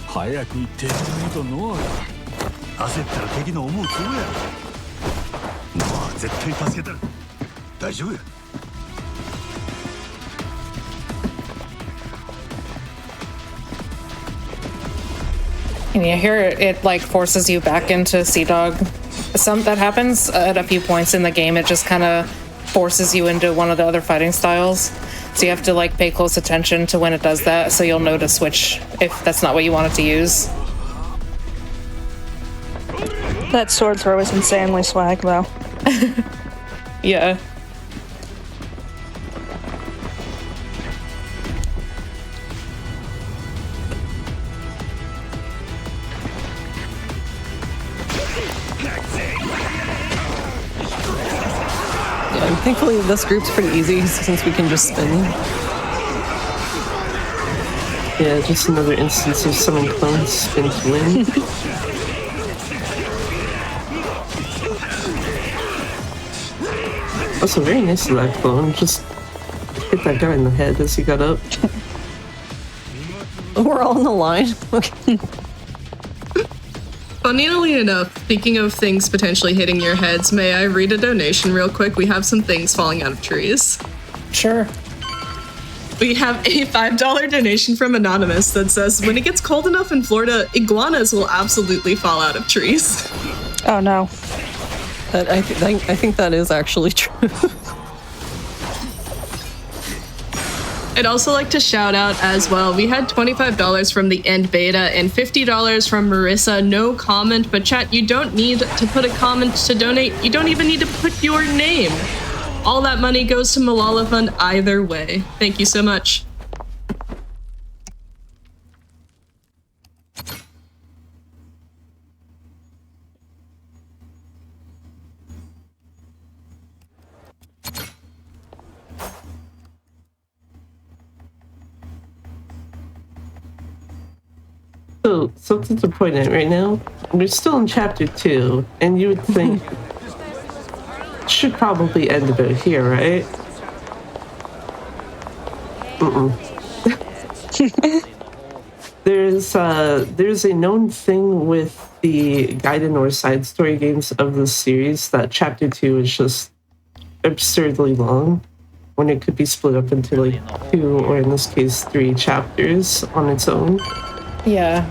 早く行ってやらないとノアが焦ったら敵の思うつぼやノア絶対助けたる大丈夫や And you hear it like forces you back into Sea Dog. That happens at a few points in the game. It just kind of forces you into one of the other fighting styles. So you have to like pay close attention to when it does that, so you'll know to switch if that's not what you wanted to use. That sword throw is insanely swag, though. Yeah. Yeah, thankfully this group's pretty easy since we can just spin. Yeah, just another instance of summon clones spin to win. Also, very nice of that clone. Just hit that guy in the head as he got up. We're all in the line. Okay. Funnily enough, speaking of things potentially hitting your heads, may I read a donation real quick? We have some things falling out of trees. Sure. We have a $5 donation from Anonymous that says, when it gets cold enough in Florida, iguanas will absolutely fall out of trees. Oh no. I think that is actually true. I'd also like to shout out as well, we had $25 from the end beta and $50 from Marissa. No comment, but chat, you don't need to put a comment to donate. You don't even need to put your name. All that money goes to Malala Fund either way. Thank you so much. So, something to point out right now. We're still in chapter 2, and you would think it should probably end about here, right? There's a known thing with the Gaiden or side story games of this series that chapter 2 is just absurdly long, when it could be split up into like 2, or in this case 3 chapters on its own. Yeah.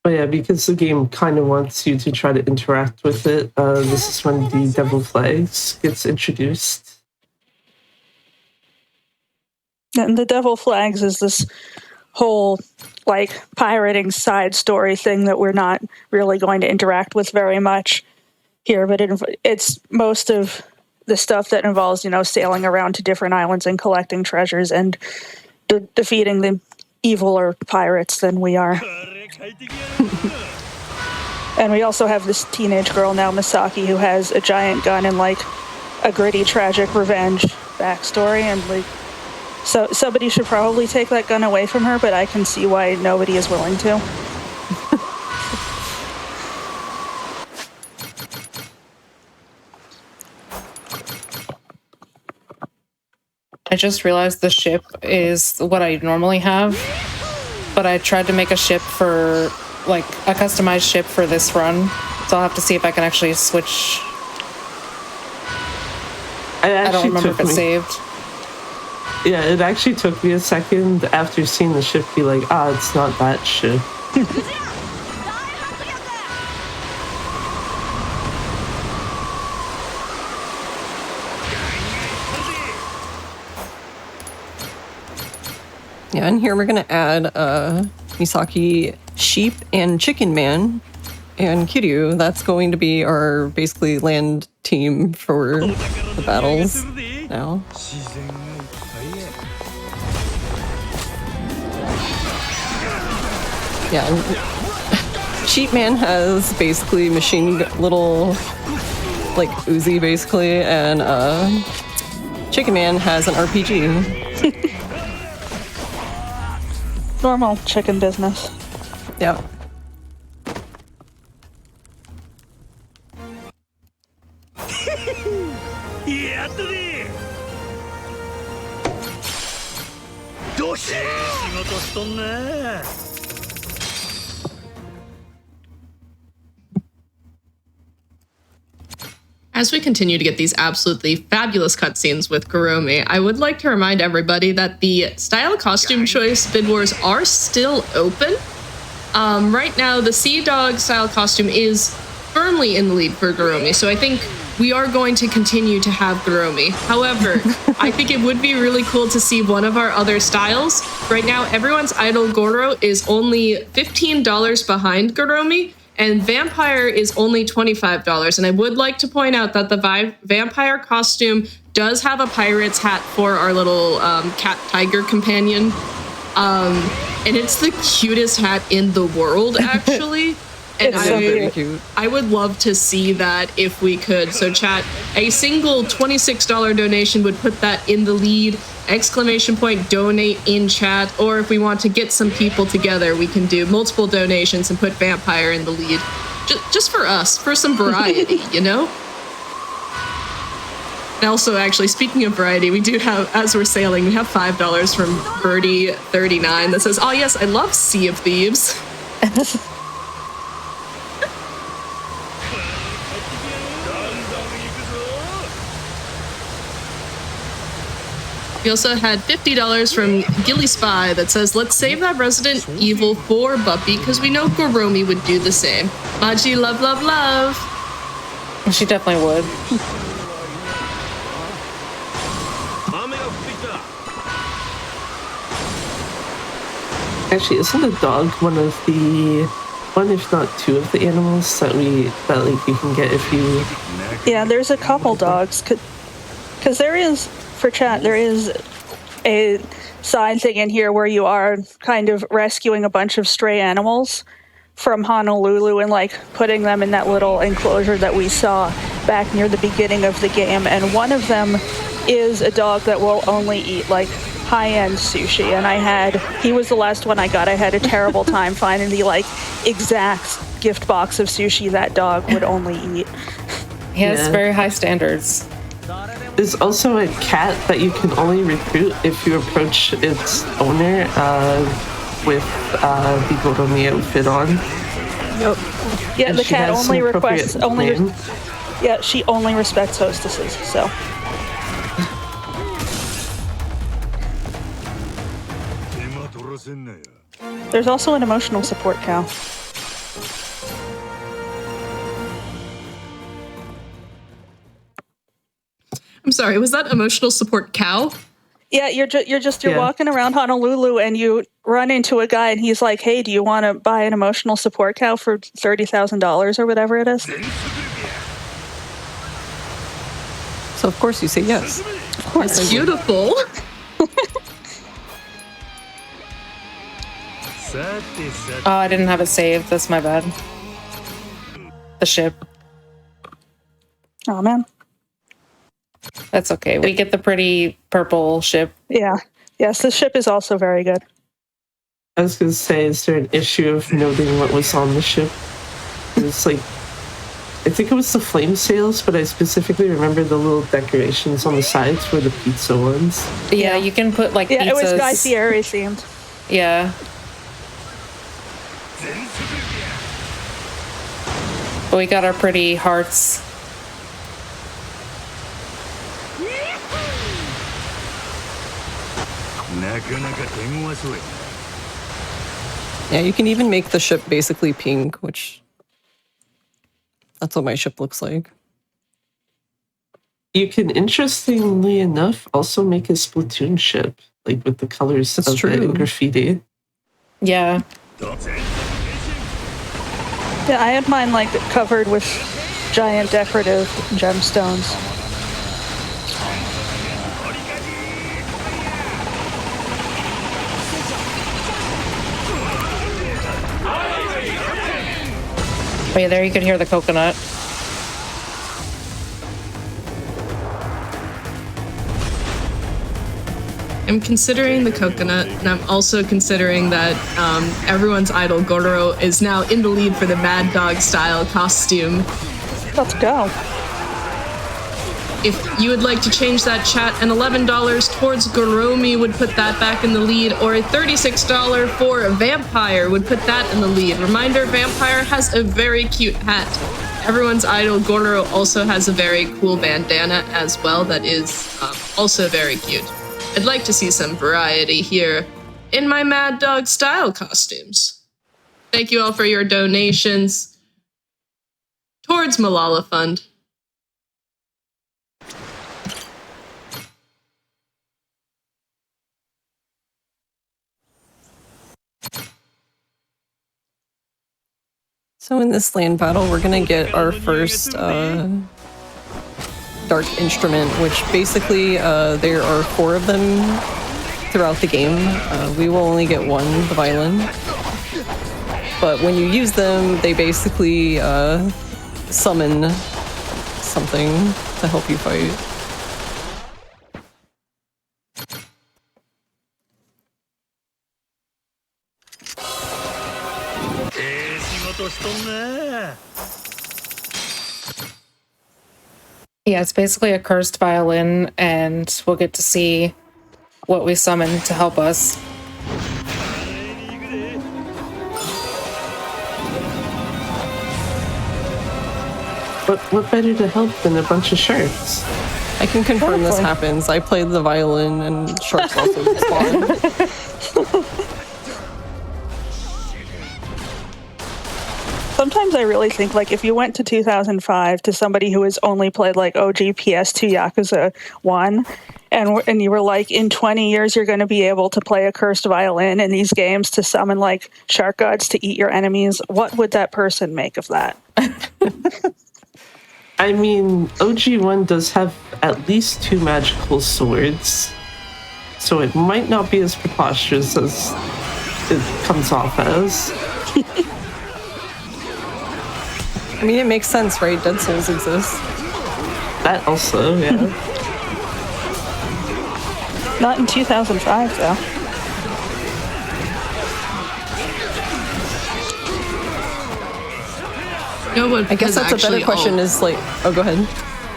But yeah, because the game kind of wants you to try to interact with it, this is when the Devil Flags gets introduced. And the Devil Flags is this whole, like, pirating side story thing that we're not really going to interact with very much here, but it's most of the stuff that involves, sailing around to different islands and collecting treasures and defeating the eviler pirates than we are. And we also have this teenage girl now, Misaki, who has a giant gun and, like, a gritty, tragic revenge backstory, and, like, so somebody should probably take that gun away from her, but I can see why nobody is willing to. I just realized the ship is what I normally have, but I tried to make a ship for, like, a customized ship for this run, so I'll have to see if I can actually switch. I don't remember if it's saved. Yeah, it actually took me a second after seeing the ship be like, it's not that ship. Yeah, and here we're gonna add Misaki, Sheep, and Chicken Man, and Kiryu. That's going to be our basically land team for the battles now. Yeah, Sheep Man has basically little, like, Uzi basically, and Chicken Man has an RPG. Normal chicken business. Yeah. As we continue to get these absolutely fabulous cutscenes with Kuromi, I would like to remind everybody that the style costume choice bid wars are still open. Right now, the Sea Dog style costume is firmly in the lead for Kuromi, so I think we are going to continue to have Kuromi. However, I think it would be really cool to see one of our other styles. Right now, everyone's idol Goro is only $15 behind Kuromi, and vampire is only $25. And I would like to point out that the vampire costume does have a pirate's hat for our little cat tiger companion. And it's the cutest hat in the world, actually. And It's so very cute. I would love to see that if we could. So chat, a single $26 donation would put that in the lead. ! Donate in chat. Or if we want to get some people together, we can do multiple donations and put vampire in the lead. Just for us, for some variety, you know? And also, actually, speaking of variety, we do have, as we're sailing, we have $5 from Birdie39 that says, "Oh yes, I love Sea of Thieves." We also had $50 from Gilly Spy that says, "Let's save that Resident Evil 4 Buppy because we know Goromi would do the same." Maji, love, love, love. She definitely would. Actually, isn't a dog one if not two of the animals that like you can get if you? Yeah, there's a couple dogs. Because there is, for chat, there is a side thing in here where you are kind of rescuing a bunch of stray animals from Honolulu and like putting them in that little enclosure that we saw back near the beginning of the game. And one of them is a dog that will only eat like high-end sushi, and he was the last one I got. I had a terrible time finding the like exact gift box of sushi that dog would only eat. He has very high standards. There's also a cat that you can only recruit if you approach its owner with the Goromi outfit on. Yep. Yeah, And the she cat has only an requests appropriate name. Yeah, she only respects hostesses. So there's also an emotional support cow. I'm sorry, was that emotional support cow? Yeah, you're Yeah. walking around Honolulu and you run into a guy and he's like, "Hey, do you want to buy an emotional support cow for $30,000 or whatever it is?" So of course you say yes. Of course. It's beautiful. Oh, I didn't have it saved. That's my bad. The ship. Oh man. That's okay. We get the pretty purple ship. Yeah. Yes, the ship is also very good. I was going to say, is there an issue of noting what was on the ship? It's like, I think it was the flame sails, but I specifically remember the little decorations on the sides were the pizza ones. Yeah, you can put like Yeah, pizzas. it was Guy Fieri themed. Yeah. But we got our pretty hearts. Yeah, you can even make the ship basically pink, which that's what my ship looks like. You can, interestingly enough, also make a Splatoon ship, like with the colors That's of true. it in graffiti. Yeah. Yeah, I had mine like covered with giant decorative gemstones. Oh, yeah, there you can hear the coconut. I'm considering the coconut, and I'm also considering that everyone's idol Goro is now in the lead for the Mad Dog style costume. Let's go. If you would like to change that chat, an $11 towards Goromi would put that back in the lead, or a $36 for a Vampire would put that in the lead. Reminder, Vampire has a very cute hat. Everyone's idol Goro also has a very cool bandana as well that is also very cute. I'd like to see some variety here in my Mad Dog style costumes. Thank you all for your donations towards Malala Fund. So in this land battle, we're gonna get our first dark instrument, which basically there are 4 of them throughout the game. We will only get one, the violin. But when you use them, they basically summon something to help you fight. Yeah, it's basically a cursed violin, and we'll get to see what we summon to help us. What better to help than a bunch of sharks? I can confirm this happens. I played the violin and sharks also spawn. Sometimes I really think, like, if you went to 2005 to somebody who has only played, like, OG PS2 Yakuza 1, and you were like, in 20 years you're going to be able to play a cursed violin in these games to summon, like, shark gods to eat your enemies, what would that person make of that? I mean, OG1 does have at least 2 magical swords, so it might not be as preposterous as it comes off as. I mean, it makes sense, right? Dead Souls exists. That also, yeah. Not in 2005, though. You know what I guess that's a better actually question is like, oh, go ahead.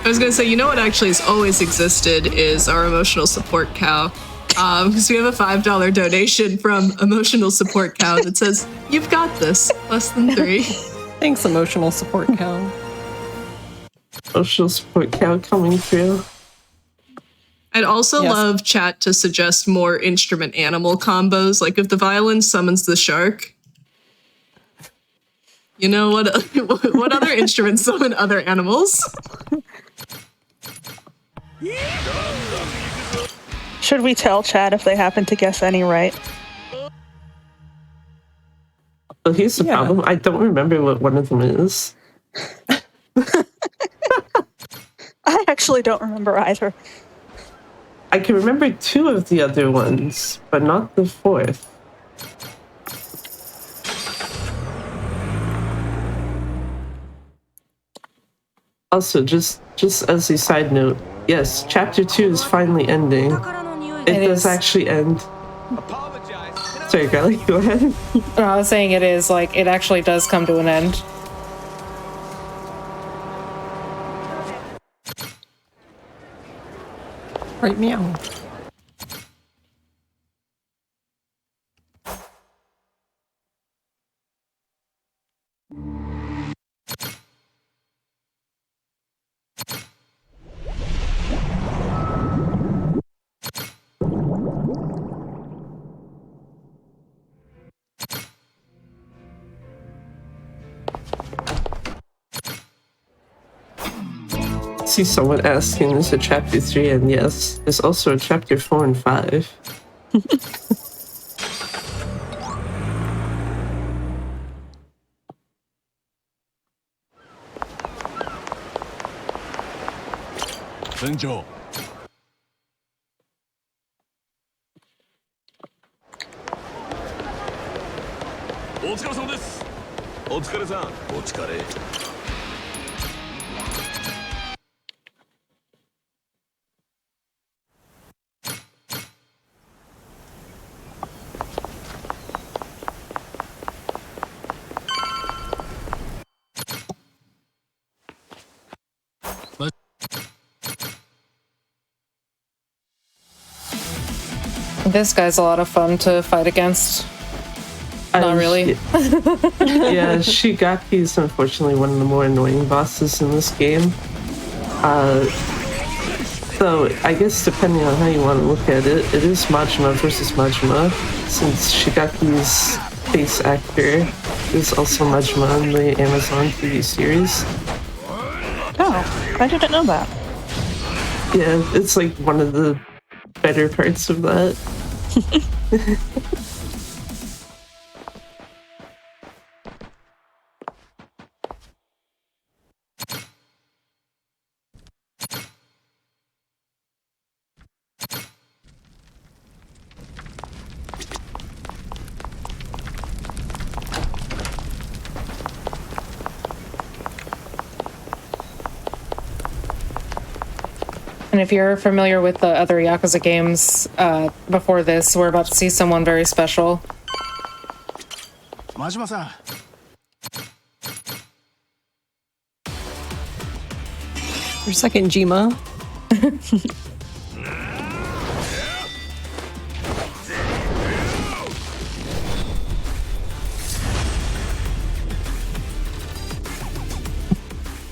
I was gonna say, you know what actually has always existed is our emotional support cow. Because we have a $5 donation from Emotional Support Cow that says, "You've got this, less than 3." Thanks, emotional support cow. Social support cow coming through. I'd also Yes. love chat to suggest more instrument animal combos, like if the violin summons the shark. You know what? What other instruments summon other animals? Should we tell Chad if they happen to guess any right? Well, here's the Yeah. problem. I don't remember what one of them is. I actually don't remember either. I can remember 2 of the other ones, but not the 4th. Also, just as a side note, yes, chapter 2 is finally ending. It does actually end. Sorry, Garlic, go ahead. No, I was saying it is, like, it actually does come to an end. Right, meow. See someone asking, is it chapter 3? And yes, there's also a chapter 4 and 5. Senjo. お疲れ様です。お疲れさん。お疲れ。This guy's a lot of fun to fight against. Not really. Yeah, Shigaki is unfortunately one of the more annoying bosses in this game. So I guess depending on how you want to look at it, it is Majima versus Majima, since Shigaki's face actor is also Majima in the Amazon TV series. Oh, I didn't know that. Yeah, it's like one of the better parts of that. And if you're familiar with the other Yakuza games before this, we're about to see someone very special. Majima-san. Your second Jima.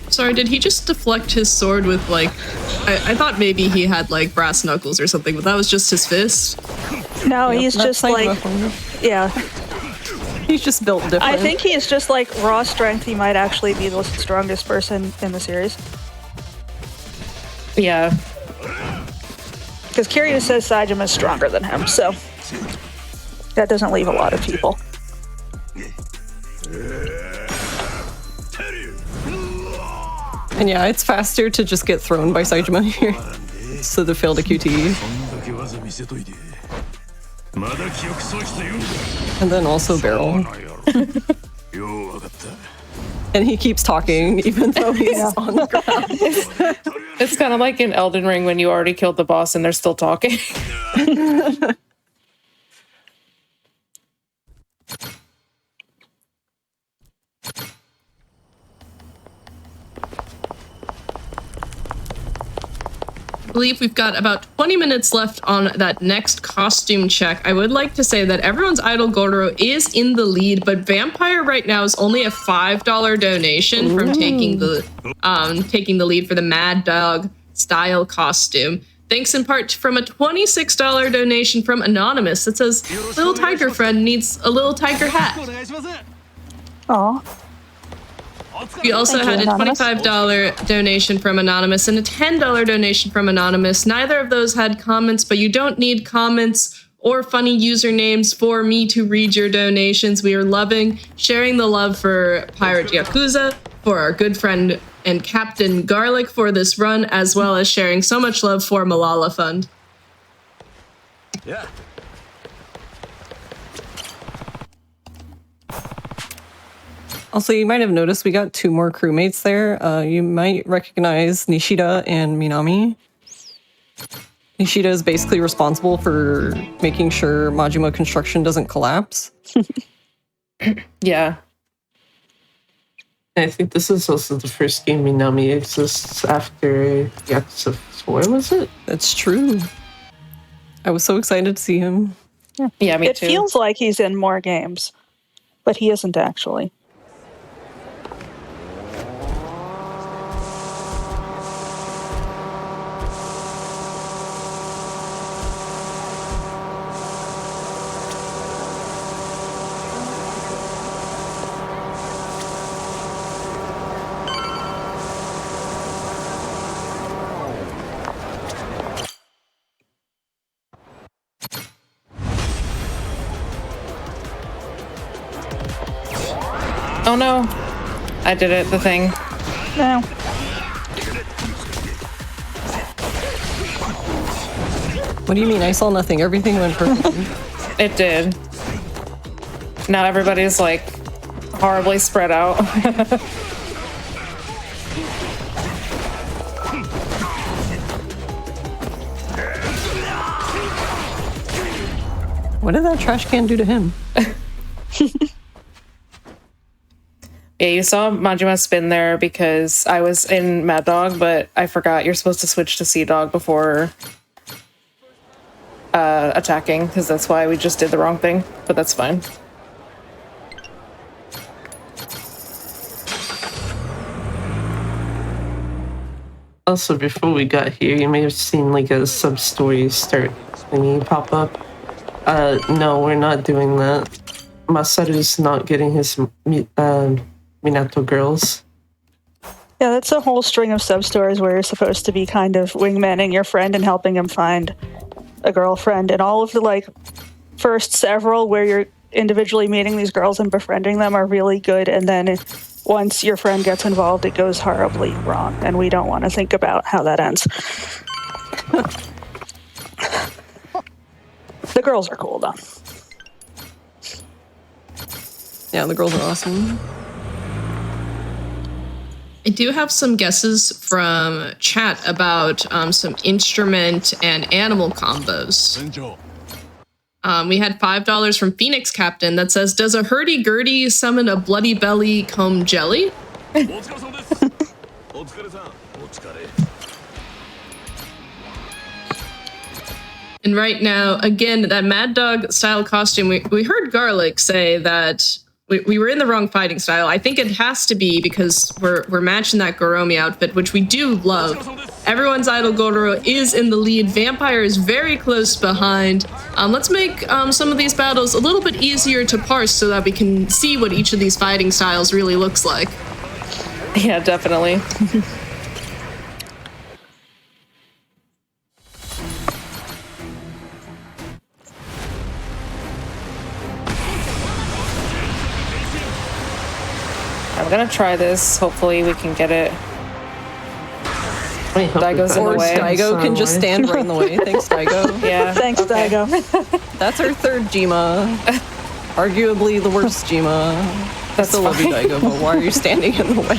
Sorry, did he just deflect his sword with, like... I thought maybe he had, like, brass knuckles or something, but that was just his fist? No, he's just like, yeah. He's just built different. I think he's just like raw strength. He might actually be the strongest person in the series. Yeah. Because Kiryu says Sajima is stronger than him, so that doesn't leave a lot of people. And yeah, it's faster to just get thrown by Saejima here. So the failed a QTE. And then also barrel. And he keeps talking even though he's on the ground. It's kind of like in Elden Ring when you already killed the boss and they're still talking. I believe we've got about 20 minutes left on that next costume check. I would like to say that everyone's idol Goro is in the lead, but Vampire right now is only a $5 donation from taking the lead for the Mad Dog style costume. Thanks in part from a $26 donation from Anonymous that says, "Little tiger friend needs a little tiger hat." Aw. We also had a $25 donation from Anonymous and a $10 donation from Anonymous. Neither of those had comments, but you don't need comments or funny usernames for me to read your donations. We are loving sharing the love for Pirate Yakuza, for our good friend and Captain Garlic for this run, as well as sharing so much love for Malala Fund. Yeah. Also, you might have noticed we got 2 more crewmates there. You might recognize Nishida and Minami. Nishida is basically responsible for making sure Majima construction doesn't collapse. Yeah. I think this is also the first game Minami exists after Yakuza 4, was it? That's true. I was so excited to see him. Yeah, me It too. feels like he's in more games, but he isn't actually. Oh no. I did it, the thing. No. What do you mean? I saw nothing. Everything went perfectly. It did. Now everybody's like horribly spread out. What did that trash can do to him? Yeah, you saw Majima spin there because I was in Mad Dog, but I forgot you're supposed to switch to Sea Dog before attacking, because that's why we just did the wrong thing, but that's fine. Also, before we got here, you may have seen like a sub-story start thingy pop up. No, we're not doing that. Masaru's not getting his Minato girls. Yeah, that's a whole string of sub-stories where you're supposed to be kind of wingmanning your friend and helping him find a girlfriend. And all of the, like, first several where you're individually meeting these girls and befriending them are really good. And then once your friend gets involved, it goes horribly wrong. And we don't want to think about how that ends. The girls are cool, though. Yeah, the girls are awesome. I do have some guesses from chat about some instrument and animal combos. We had $5 from Phoenix Captain that says, does a hurdy-gurdy summon a bloody belly comb jelly? And right now, again, that Mad Dog style costume, we heard Garlic say that we were in the wrong fighting style. I think it has to be because we're matching that Goromi outfit, which we do love. Everyone's idol Goro is in the lead. Vampire is very close behind. Let's make some of these battles a little bit easier to parse so that we can see what each of these fighting styles really looks like. Yeah, definitely. I'm gonna try this. Hopefully we can get it. Daigo's in the Or way. Daigo can just stand right in the way. Thanks, Daigo. Yeah. Thanks, okay. Daigo. That's our third Jima. Arguably the worst Jima. I still love you, Daigo, but why are you standing in the way?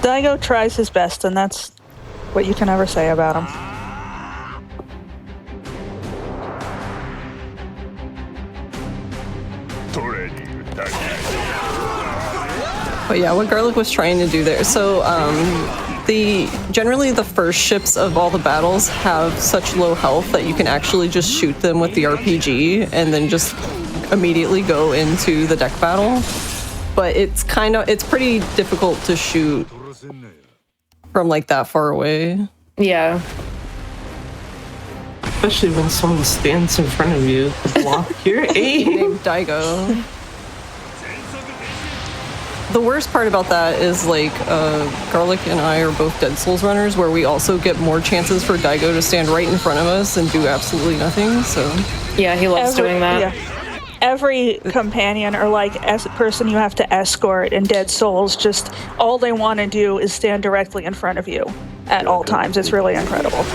Daigo tries his best, and that's what you can ever say about him. But yeah, what Garlic was trying to do there. So generally the first ships of all the battles have such low health that you can actually just shoot them with the RPG and then just immediately go into the deck battle. But it's pretty difficult to shoot from like that far away. Yeah. Especially when someone stands in front of you to block your aim. Named Daigo. The worst part about that is like Garlic and I are both Dead Souls runners, where we also get more chances for Daigo to stand right in front of us and do absolutely nothing. So Yeah, he loves doing that. Yeah. Every companion or like person you have to escort in Dead Souls, just all they want to do is stand directly in front of you at all times. It's really incredible.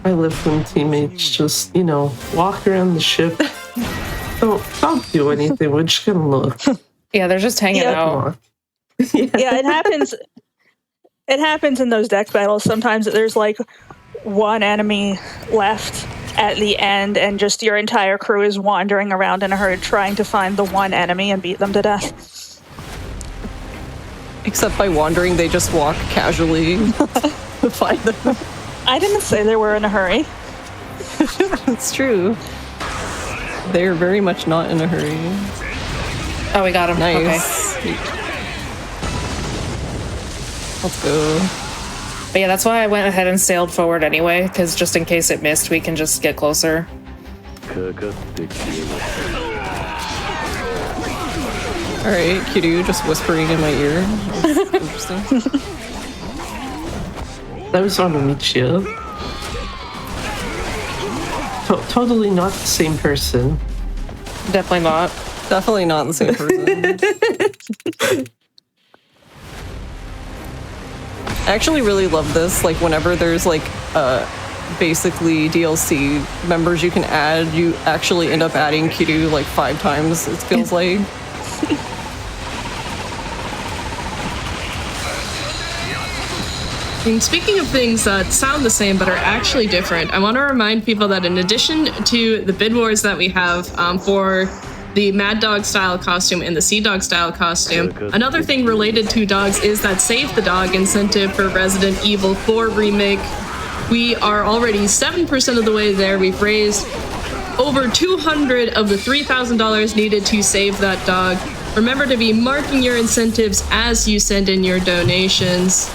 I love when teammates just, walk around the ship. Don't do anything. We're just gonna look. Yeah, they're just hanging Yeah. out. Yeah, it happens. It happens in those deck battles. Sometimes there's like one enemy left at the end, and just your entire crew is wandering around in a herd trying to find the one enemy and beat them to death. except by wandering, they just walk casually to find them. I didn't say they were in a hurry. It's true. They're very much not in a hurry. Oh, we got him. Nice. Okay. Let's go. But yeah, that's why I went ahead and sailed forward anyway, because just in case it missed, we can just get closer. Alright, Kiryu just whispering in my ear. That's interesting. That was on Michio. Totally not the same person. Definitely not. Definitely not the same person. I actually really love this. Like, whenever there's like basically DLC members you can add, you actually end up adding Kiryu like 5 times, it feels like. And speaking of things that sound the same but are actually different, I want to remind people that in addition to the bid wars that we have for the Mad Dog style costume and the Sea Dog style costume, another thing related to dogs is that Save the Dog incentive for Resident Evil 4 Remake. We are already 7% of the way there. We've raised over $200 of the $3,000 needed to save that dog. Remember to be marking your incentives as you send in your donations.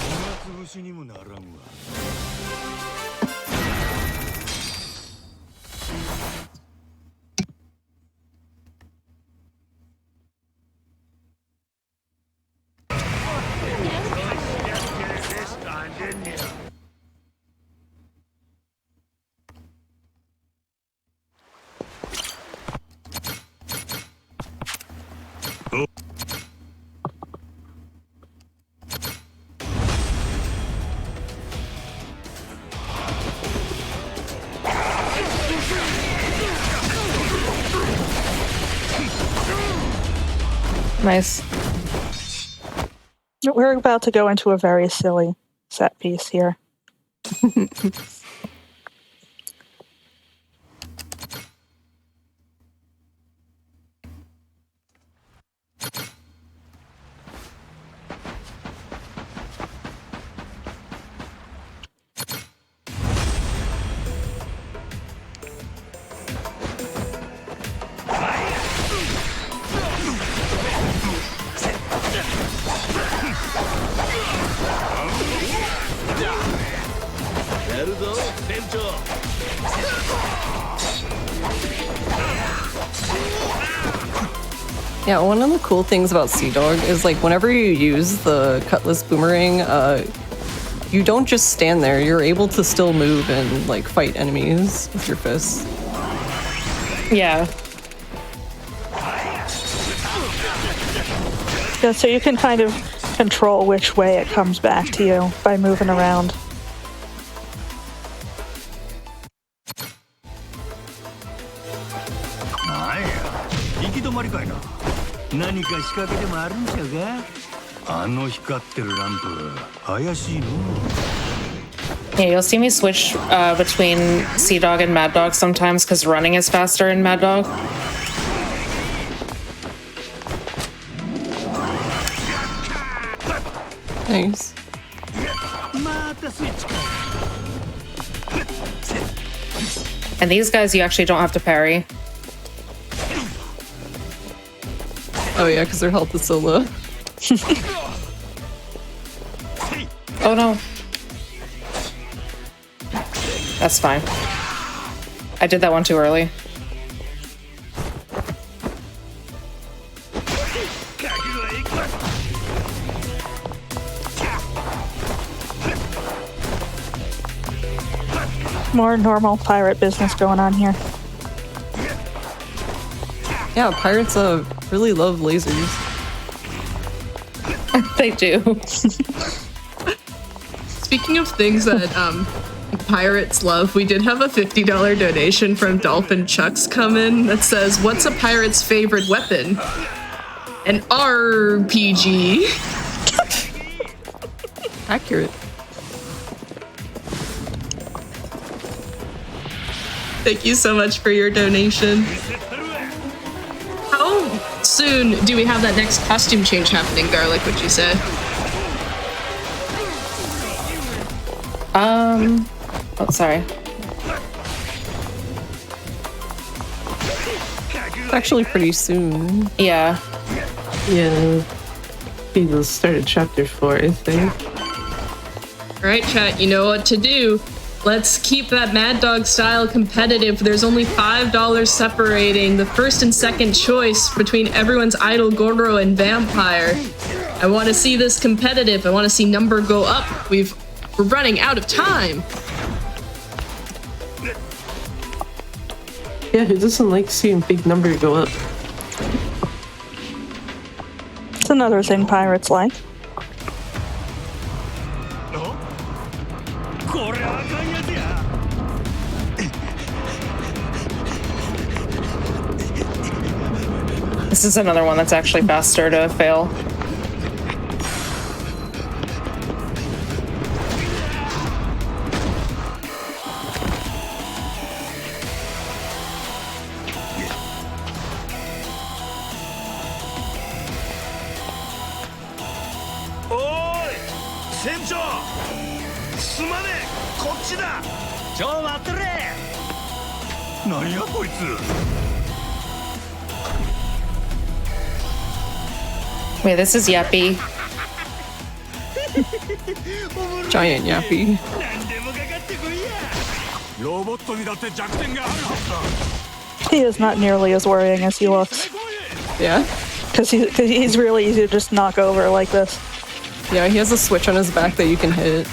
Nice. We're about to go into a very silly set piece here. Yeah, one of the cool things about Sea Dog is like whenever you use the Cutlass Boomerang, you don't just stand there. You're able to still move and like fight enemies with your fists. Yeah. Yeah, so you can kind of control which way it comes back to you by moving around. Yeah, you'll see me switch between Sea Dog and Mad Dog sometimes because running is faster in Mad Dog. Nice. And these guys you actually don't have to parry. Oh yeah, because their health is so low. Oh no. That's fine. I did that one too early. More normal pirate business going on here. Yeah, pirates really love lasers. They do. Speaking of things that pirates love, we did have a $50 donation from Dolphin Chucks come in that says, "What's a pirate's favorite weapon?" An RPG. Accurate. Thank you so much for your donation. How soon do we have that next costume change happening, Garlic, would you say? Oh, sorry. It's actually pretty soon. Yeah. Yeah. Be the start of chapter 4, I think. Alright, chat, you know what to do. Let's keep that Mad Dog style competitive. There's only $5 separating the first and second choice between everyone's idol, Goro, and Vampire. I want to see this competitive. I want to see number go up. We're running out of time. Yeah, who doesn't like seeing big number go up? It's another thing pirates like. This is another one that's actually faster to fail. Wait, this is Yappy. Giant Yappy. He is not nearly as worrying as he looks. Yeah? Because he's really easy to just knock over like this. Yeah, he has a switch on his back that you can hit.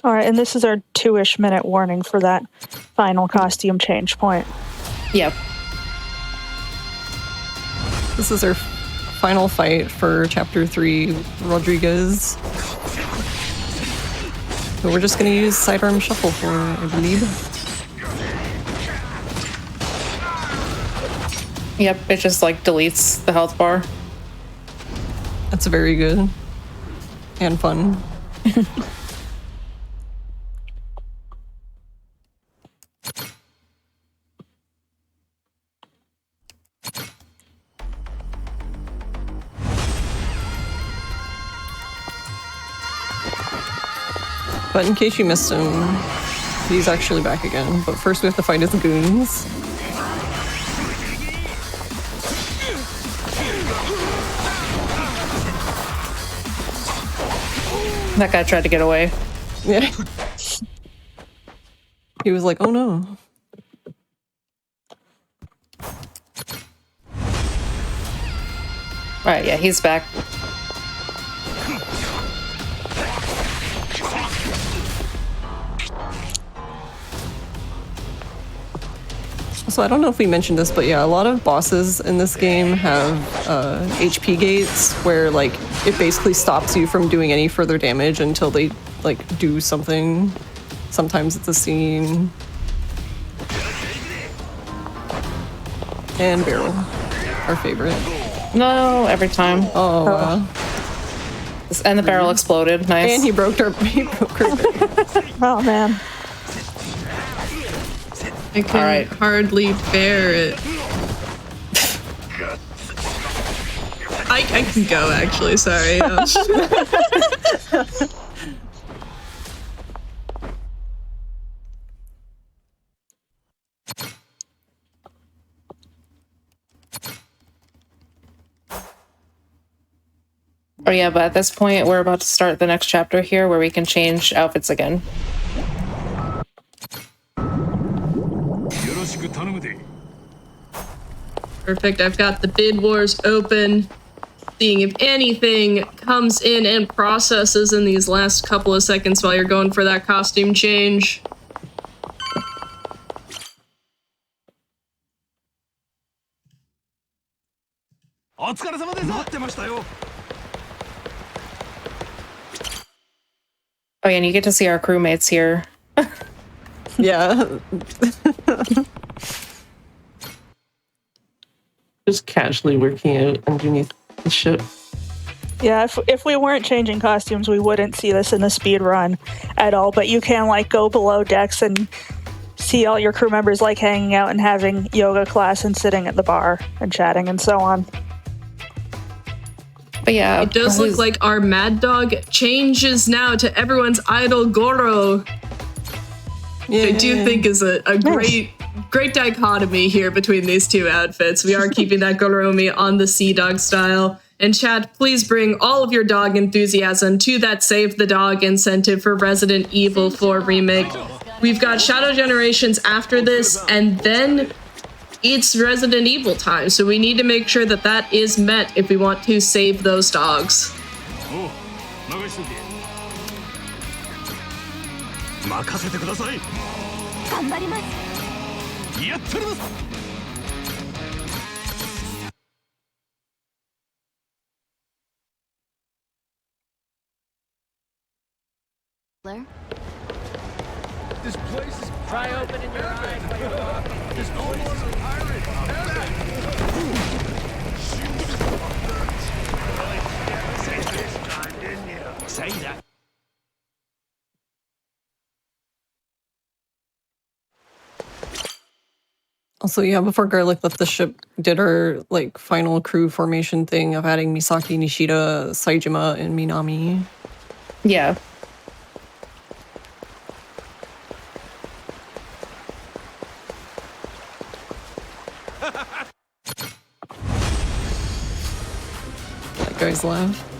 All right, and this is our 2-ish minute warning for that final costume change point. Yep. This is our final fight for Chapter 3, Rodriguez. So we're just going to use sidearm shuffle for, I believe. Yep, it just like deletes the health bar. That's very good. And fun. But in case you missed him, he's actually back again. But first we have to fight his goons. That guy tried to get away. Yeah. He was like, oh no. Alright, yeah, he's back. So I don't know if we mentioned this, but yeah, a lot of bosses in this game have HP gates where like it basically stops you from doing any further damage until they like do something. Sometimes it's a scene. And Barrel, our favorite. No, every time. Oh, wow. And the barrel exploded. Nice. And he broke her. Oh man. I can hardly bear it. I can go, actually, sorry. Oh yeah, but at this point, we're about to start the next chapter here where we can change outfits again. Perfect, I've got the bid wars open. Seeing if anything comes in and processes in these last couple of seconds while you're going for that costume change. Oh yeah, and you get to see our crewmates here. Yeah. Just casually working out underneath the ship. Yeah, if we weren't changing costumes, we wouldn't see this in the speed run at all. But you can like go below decks and see all your crew members like hanging out and having yoga class and sitting at the bar and chatting and so on. But yeah, it does look like our Mad Dog changes now to everyone's idol Goro. Yeah. I do think is a great dichotomy here between these two outfits. We are keeping that Goromi on the Sea Dog style. And chat, please bring all of your dog enthusiasm to that Save the Dog incentive for Resident Evil 4 Remake. We've got Shadow Generations after this, and then it's Resident Evil time. So we need to make sure that that is met if we want to save those dogs. This place is try opening your eyes. This place is pirate heaven. Say that. Also, yeah, before Garlic left the ship, did our like final crew formation thing of adding Misaki, Nishida, Saejima, and Minami. yeah. That guy's laugh.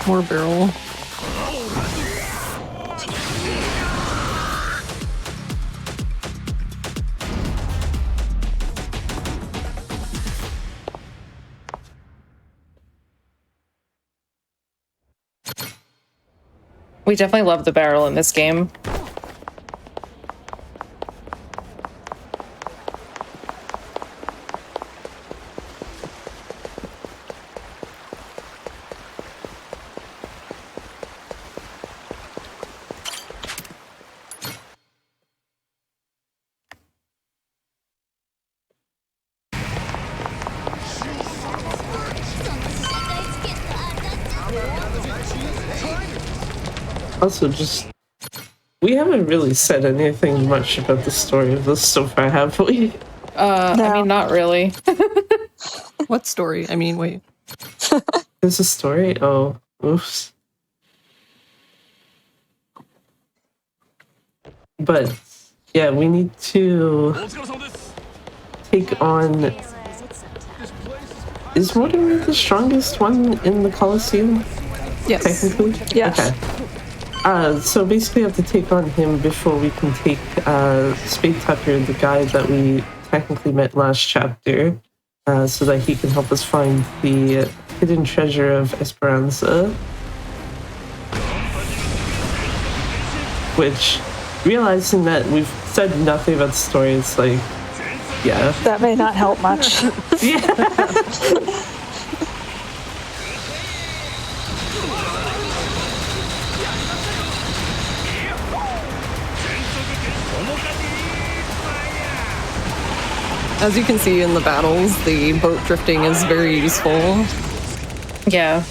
More barrel. We definitely love the barrel in this game. Also, just we haven't really said anything much about the story of this so far, have we? I mean, not really. What story? I mean, wait. There's a story? Oh, oops. But yeah, we need to take on. Is Mortimer the strongest one in the Colosseum? Yes. Technically? Yes. Okay. So basically, we have to take on him before we can take Spade Tucker, the guy that we technically met last chapter, so that he can help us find the hidden treasure of Esperanza. Which, realizing that we've said nothing about the story, it's like, yeah. That may not help much. As you can see in the battles, the boat drifting is very useful. Yeah.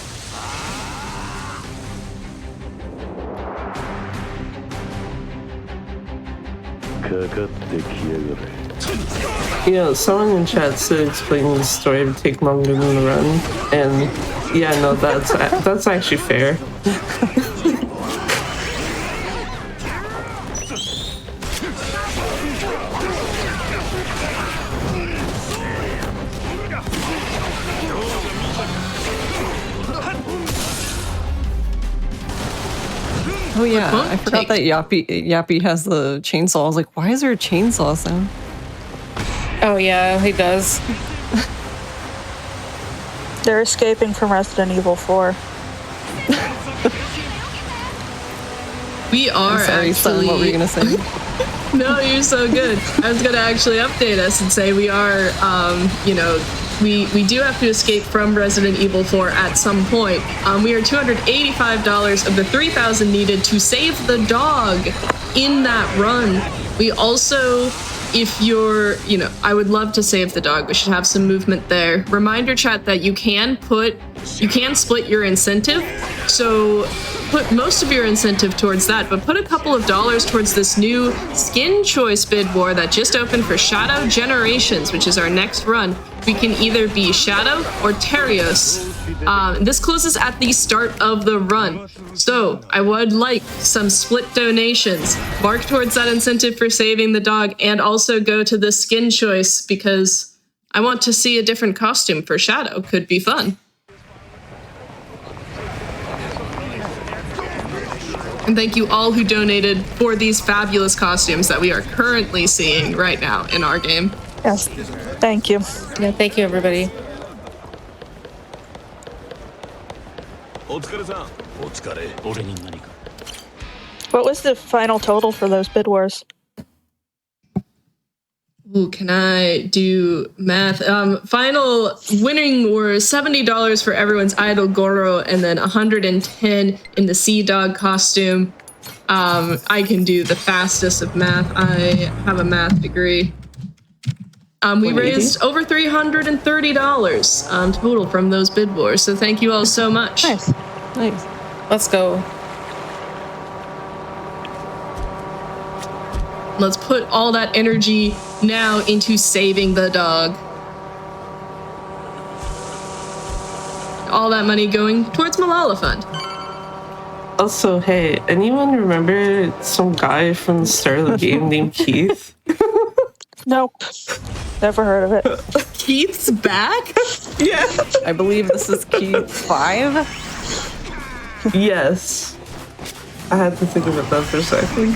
You know, someone in chat said explaining the story would take longer than the run, and yeah, no, that's actually fair. Oh yeah, I forgot that Yappy has the chainsaw. I was like, why is there a chainsaw sound? Oh yeah, he does. They're escaping from Resident Evil 4. We are I'm sorry, actually. son, what were you gonna say? No, you're so good. I was gonna actually update us and say we are, you know, we do have to escape from Resident Evil 4 at some point. We are $285 of the $3,000 needed to save the dog in that run. We also, if you're, you know, I would love to save the dog. We should have some movement there. Reminder chat that you can split your incentive. So put most of your incentive towards that, but put a couple of dollars towards this new skin choice bid war that just opened for Shadow Generations, which is our next run. We can either be Shadow or Terios. This closes at the start of the run. So I would like some split donations. Mark towards that incentive for saving the dog and also go to the skin choice because I want to see a different costume for Shadow. Could be fun. And thank you all who donated for these fabulous costumes that we are currently seeing right now in our game. Yes. Thank you. Yeah, thank you, everybody. What was the final total for those bid wars? Ooh, can I do math? Final winning were $70 for everyone's idol Goro and then $110 in the Sea Dog costume. I can do the fastest of math. I have a math degree. We raised over $330 total from those bid wars, so thank you all so much. Nice. Nice. Let's go. Let's put all that energy now into saving the dog. All that money going towards Malala Fund. Also, hey, anyone remember some guy from the start of the game named Keith? Nope. Never heard of it. Keith's back? Yeah. I believe this is key 5. Yes. I had to think about that for a second.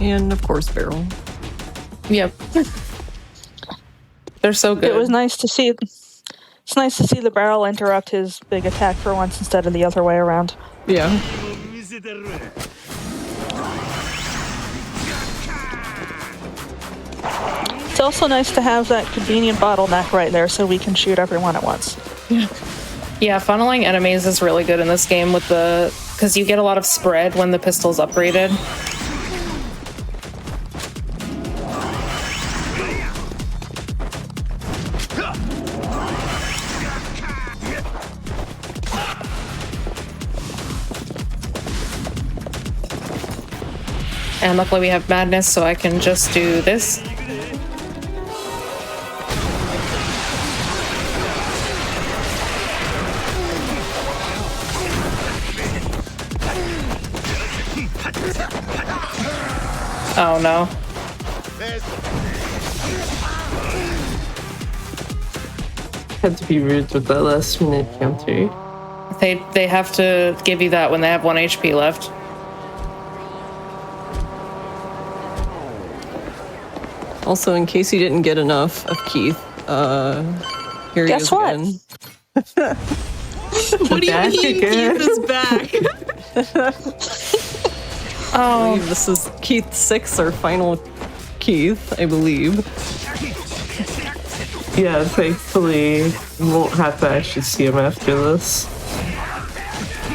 And of course, Barrel. Yep. They're so good. It was nice to see. It's nice to see the barrel interrupt his big attack for once instead of the other way around. Yeah. It's also nice to have that convenient bottleneck right there so we can shoot everyone at once. Yeah, funneling enemies is really good in this game with because you get a lot of spread when the pistol's upgraded. And luckily we have madness, so I can just do this. Oh no. Had to be rude with that last minute counter. They have to give you that when they have 1 HP left. Also, in case you didn't get enough of Keith, here he is again. What do you mean Keith is back? I believe this is Keith 6, our final Keith, I believe. Yeah, thankfully, you won't have to actually see him after this.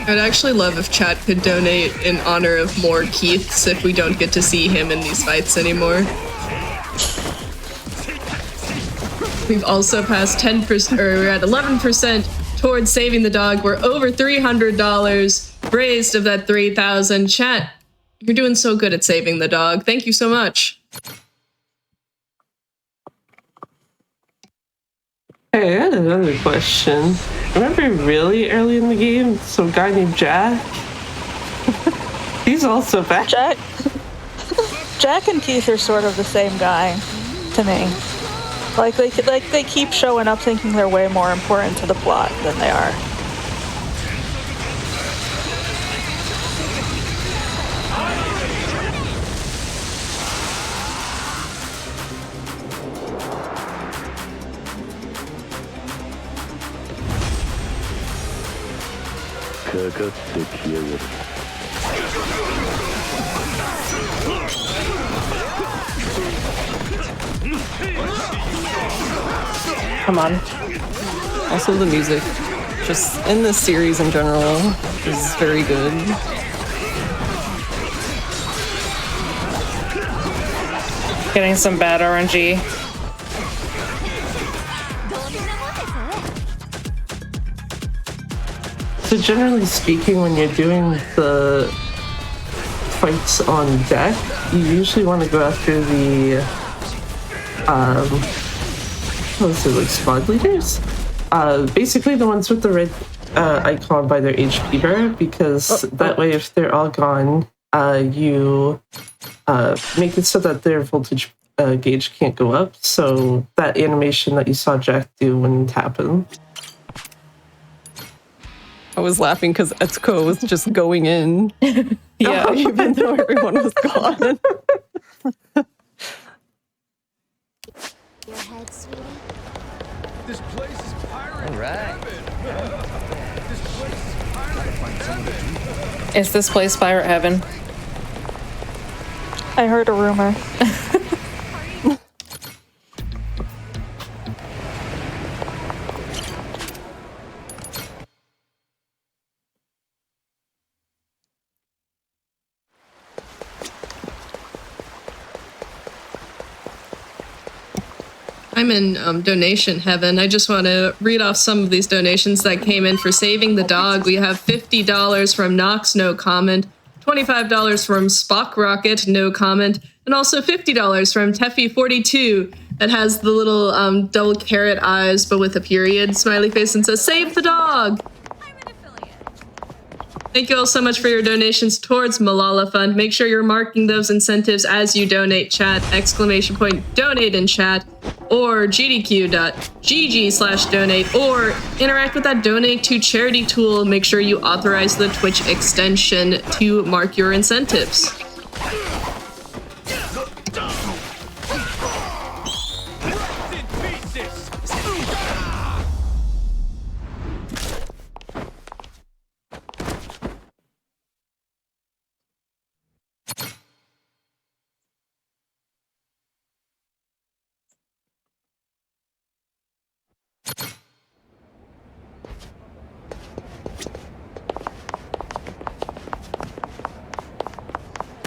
I'd actually love if chat could donate in honor of more Keiths if we don't get to see him in these fights anymore. We've also passed 10%, or we're at 11% towards saving the dog. We're over $300 raised of that 3,000. Chat, you're doing so good at saving the dog. Thank you so much. Hey, I had another question. Remember really early in the game, some guy named Jack? He's also back. Jack and Keith are sort of the same guy to me. Like they keep showing up thinking they're way more important to the plot than they are. Come on. Also, the music, just in this series in general, is very good. Getting some bad RNG. So generally speaking, when you're doing the fights on deck, you usually want to go after the, what is it, like squad leaders? Basically the ones with the red icon by their HP bar, because that way if they're all gone, you make it so that their voltage gauge can't go up, so that animation that you saw Jack do wouldn't happen. I was laughing because Etsuko was just going in. Yeah. Even though everyone was gone. Your head, sweetie. This place is pirate. All right. This place is pirate. Is this place pirate heaven? I heard a rumor. I'm in donation heaven. I just want to read off some of these donations that came in for saving the dog. We have $50 from Knox, no comment. $25 from Spock Rocket, no comment. And also $50 from Teffy42 that has the little double carrot eyes but with a period smiley face and says, "Save the dog!" Thank you all so much for your donations towards Malala Fund. Make sure you're marking those incentives as you donate. Chat, ! Donate in chat, or gdq.gg/donate, or interact with that donate to charity tool. Make sure you authorize the Twitch extension to mark your incentives.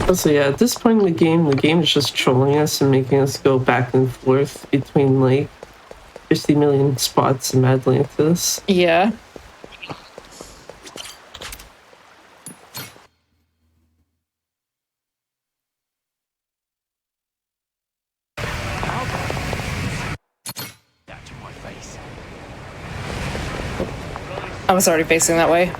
Also, yeah, at this point in the game is just trolling us and making us go back and forth between like 50 million spots in Atlantis. Yeah. I was already facing that way.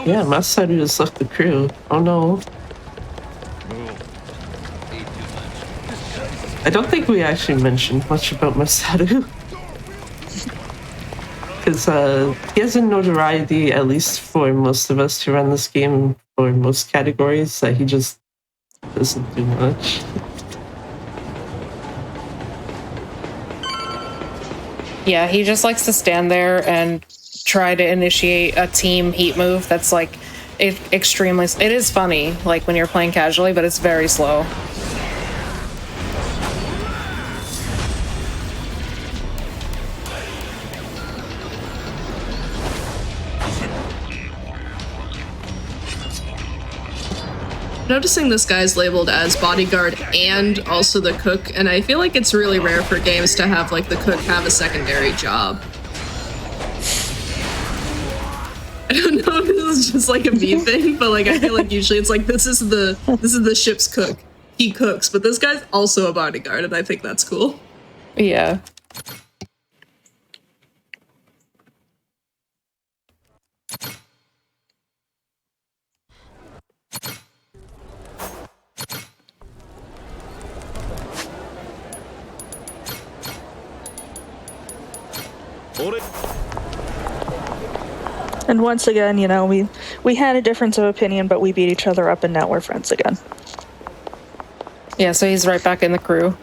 Yeah, Masaru just left the crew. Oh no. I don't think we actually mentioned much about Masaru. Because he has a notoriety, at least for most of us who run this game, for most categories, that he just doesn't do much. Yeah, he just likes to stand there and try to initiate a team heat move that's like extremely. It is funny, like when you're playing casually, but it's very slow. Noticing this guy's labeled as bodyguard and also the cook, and I feel like it's really rare for games to have like the cook have a secondary job. I don't know if this is just like a me thing, but like I feel like usually it's like this is the ship's cook. He cooks, but this guy's also a bodyguard, and I think that's cool. Yeah. And once again, you know, we had a difference of opinion, but we beat each other up, and now we're friends again. Yeah, so he's right back in the crew.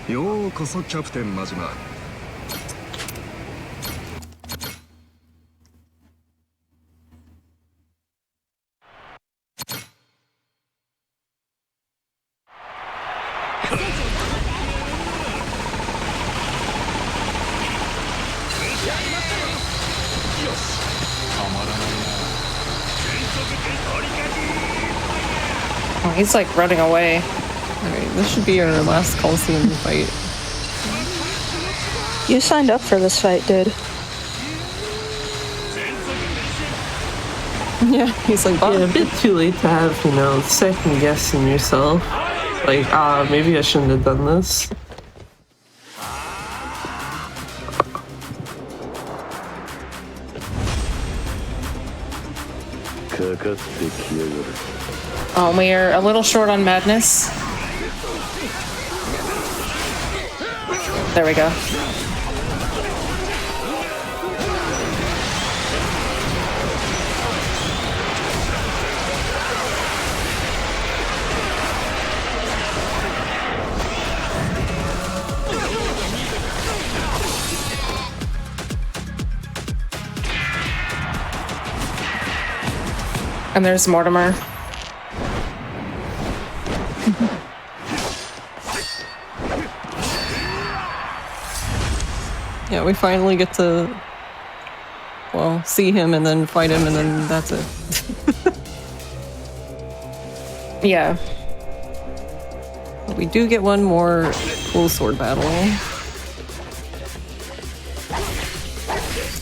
Yokoso, Captain Majima. Oh, he's like running away. Alright, this should be our last Coliseum fight. You signed up for this fight, dude. Yeah, he's like, Yeah, a bit too late to have, you know, second guessing yourself. Like, maybe I shouldn't have done this. Oh, we are a little short on madness. There we go. And there's Mortimer. yeah, we finally get to, well, see him and then fight him and then that's it. Yeah. But we do get one more cool sword battle.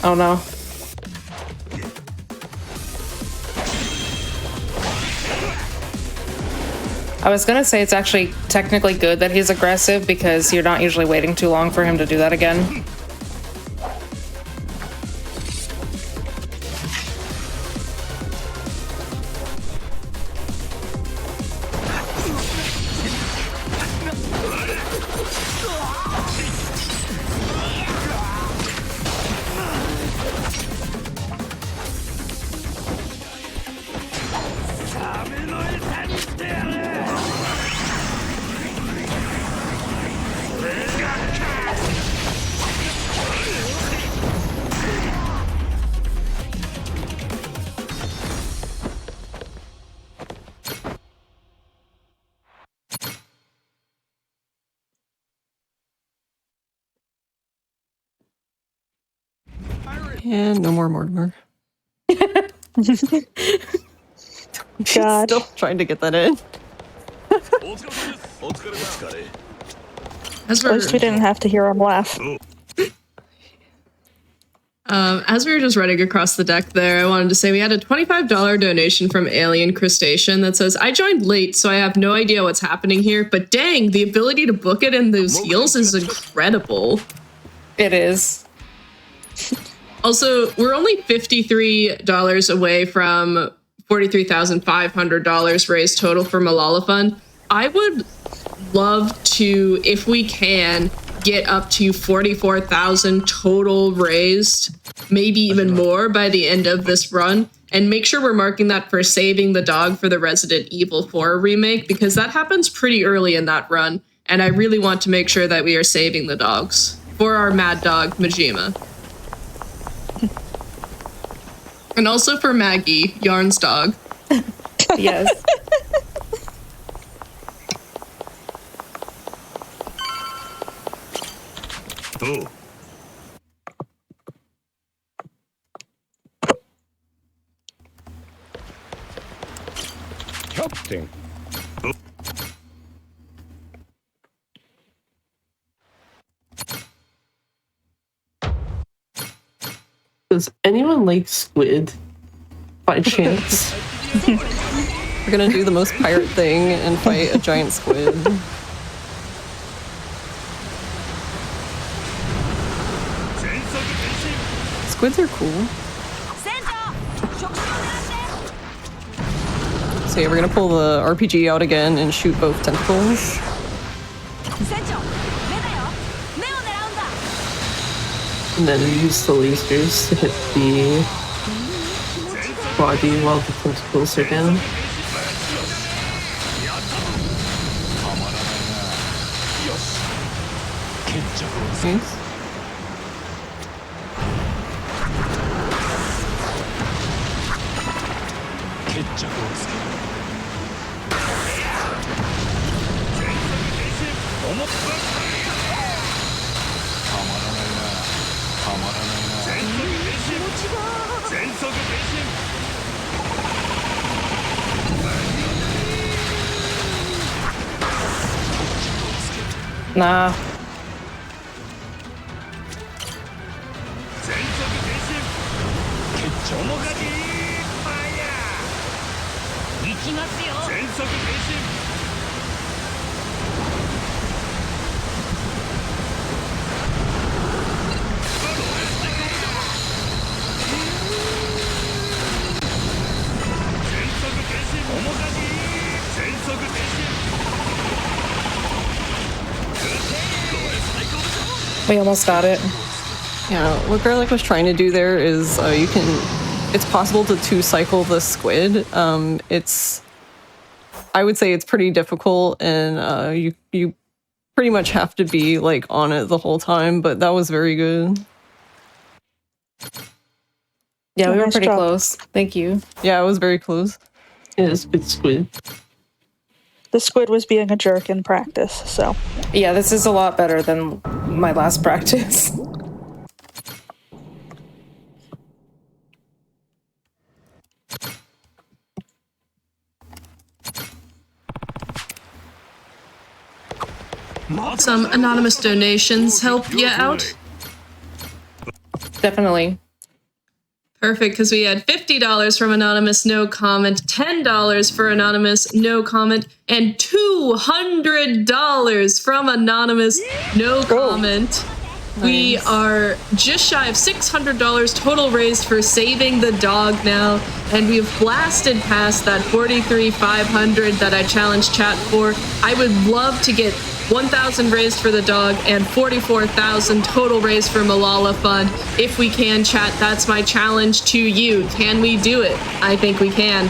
Oh no. I was gonna say it's actually technically good that he's aggressive because you're not usually waiting too long for him to do that again. And no more Mortimer. She's God. still trying to get that in. As At least we didn't have to hear him laugh. As we were just running across the deck there, I wanted to say we had a $25 donation from Alien Crustacean that says, I joined late, so I have no idea what's happening here, but dang, the ability to book it in those heels is incredible. It is. Also, we're only $53 away from $43,500 raised total for Malala Fund. I would love to, if we can, get up to 44,000 total raised, maybe even more by the end of this run, and make sure we're marking that for saving the dog for the Resident Evil 4 remake, because that happens pretty early in that run, and I really want to make sure that we are saving the dogs for our mad dog, Majima. And also for Maggie, Yarn's dog. Yes. Oh. Captain. Does anyone like squid by chance? We're gonna do the most pirate thing and fight a giant squid. Squids are cool. So yeah, we're gonna pull the RPG out again and shoot both tentacles. And then use the lasers to hit the body while the tentacles are down. Nice. Nah. We almost got it. Yeah, what Garlic was trying to do there is it's possible to two-cycle the squid. I would say it's pretty difficult, and you pretty much have to be like on it the whole time, but that was very good. Yeah, we were Nice pretty job. close. Thank you. Yeah, it was very close. Yeah, it's a big squid. The squid was being a jerk in practice, so. Yeah, this is a lot better than my last practice. Some anonymous donations help you out. Definitely. Perfect, because we had $50 from Anonymous, no comment, $10 for Anonymous, no comment, and $200 from Anonymous, no comment. We are just shy of $600 total raised for saving the dog now, and we've blasted past that $43,500 that I challenged chat for. I would love to get 1,000 raised for the dog and 44,000 total raised for Malala Fund. If we can, chat, that's my challenge to you. Can we do it? I think we can.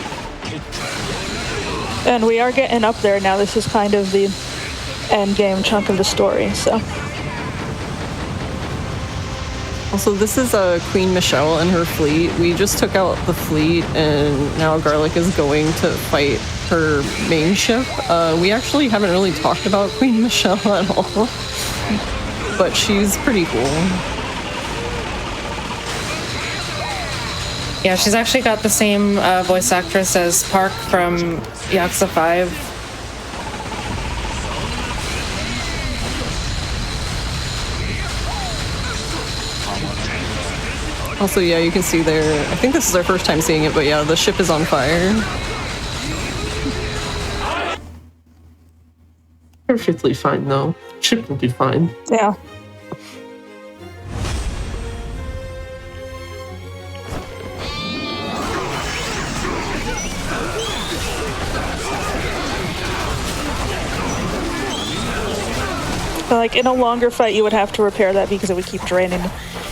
And we are getting up there now. This is kind of the end game chunk of the story, so. Also, this is Queen Michelle and her fleet. We just took out the fleet, and now Garlic is going to fight her main ship. We actually haven't really talked about Queen Michelle at all, but she's pretty cool. Yeah, she's actually got the same voice actress as Park from Yakuza 5. Also, yeah, you can see there, I think this is our first time seeing it, but yeah, the ship is on fire. Perfectly fine, though. Ship will be fine. Yeah. But like in a longer fight, you would have to repair that because it would keep draining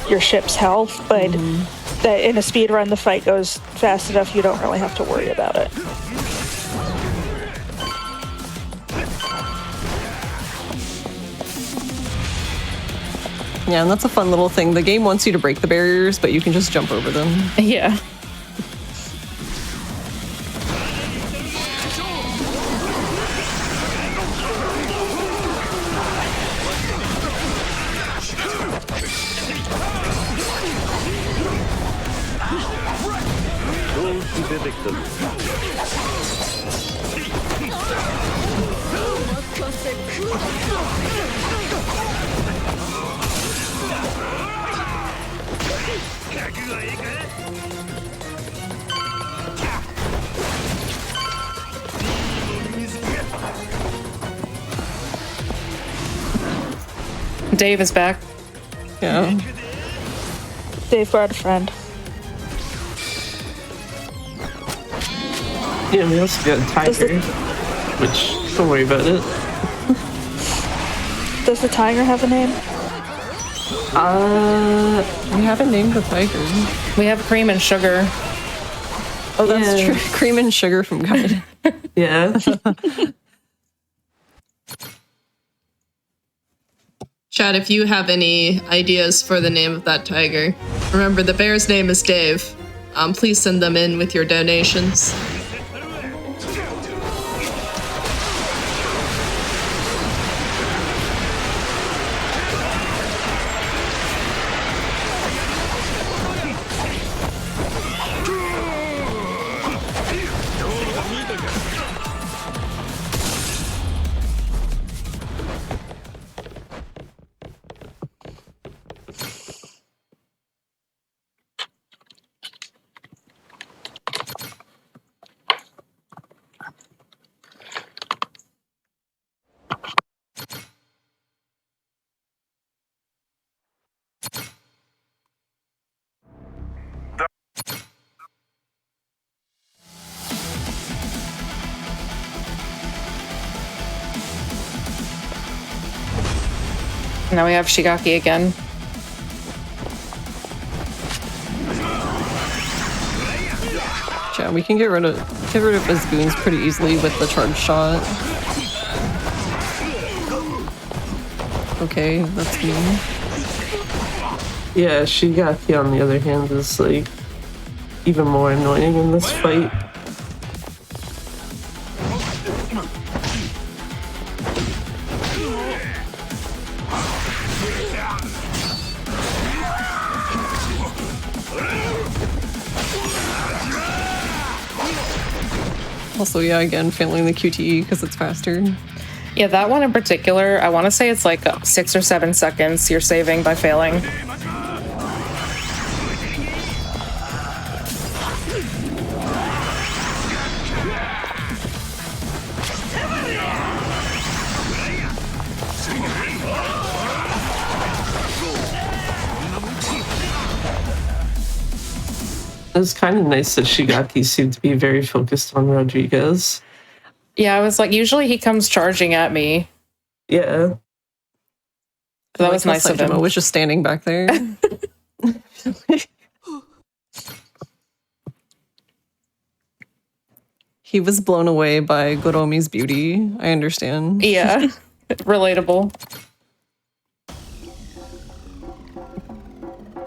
your ship's health. But in a speed run, the fight goes fast enough you don't really have to worry about it. Yeah, and that's a fun little thing. The game wants you to break the barriers, but you can just jump over them. Yeah. Dave is back. Yeah. Dave brought a friend. Yeah, we also got a tiger, which, don't worry about it. Does the tiger have a name? We haven't named the tiger. We have Cream and Sugar. Oh, that's true. Cream and Sugar from Guide. Yeah. Chad, if you have any ideas for the name of that tiger, remember the bear's name is Dave. Please send them in with your donations. Now we have Shigaki again. Yeah, we can get rid of his goons pretty easily with the charge shot. Okay, that's me. Yeah, Shigaki, on the other hand, is like even more annoying in this fight. Also, yeah, again, failing the QTE because it's faster. Yeah, that one in particular, I want to say it's like 6 or 7 seconds you're saving by failing. It was kind of nice that Shigaki seemed to be very focused on Rodriguez. Yeah, I was like, usually he comes charging at me. Yeah. That was nice of him. I was just standing back there. He was blown away by Goromi's beauty. I understand. Yeah, relatable.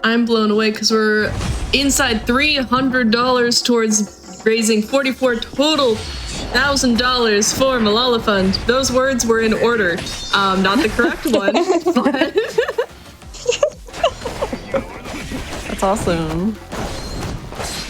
I'm blown away because we're inside $300 towards raising $44,000 total for Malala Fund. Those words were in order. Not the correct one, but That's awesome.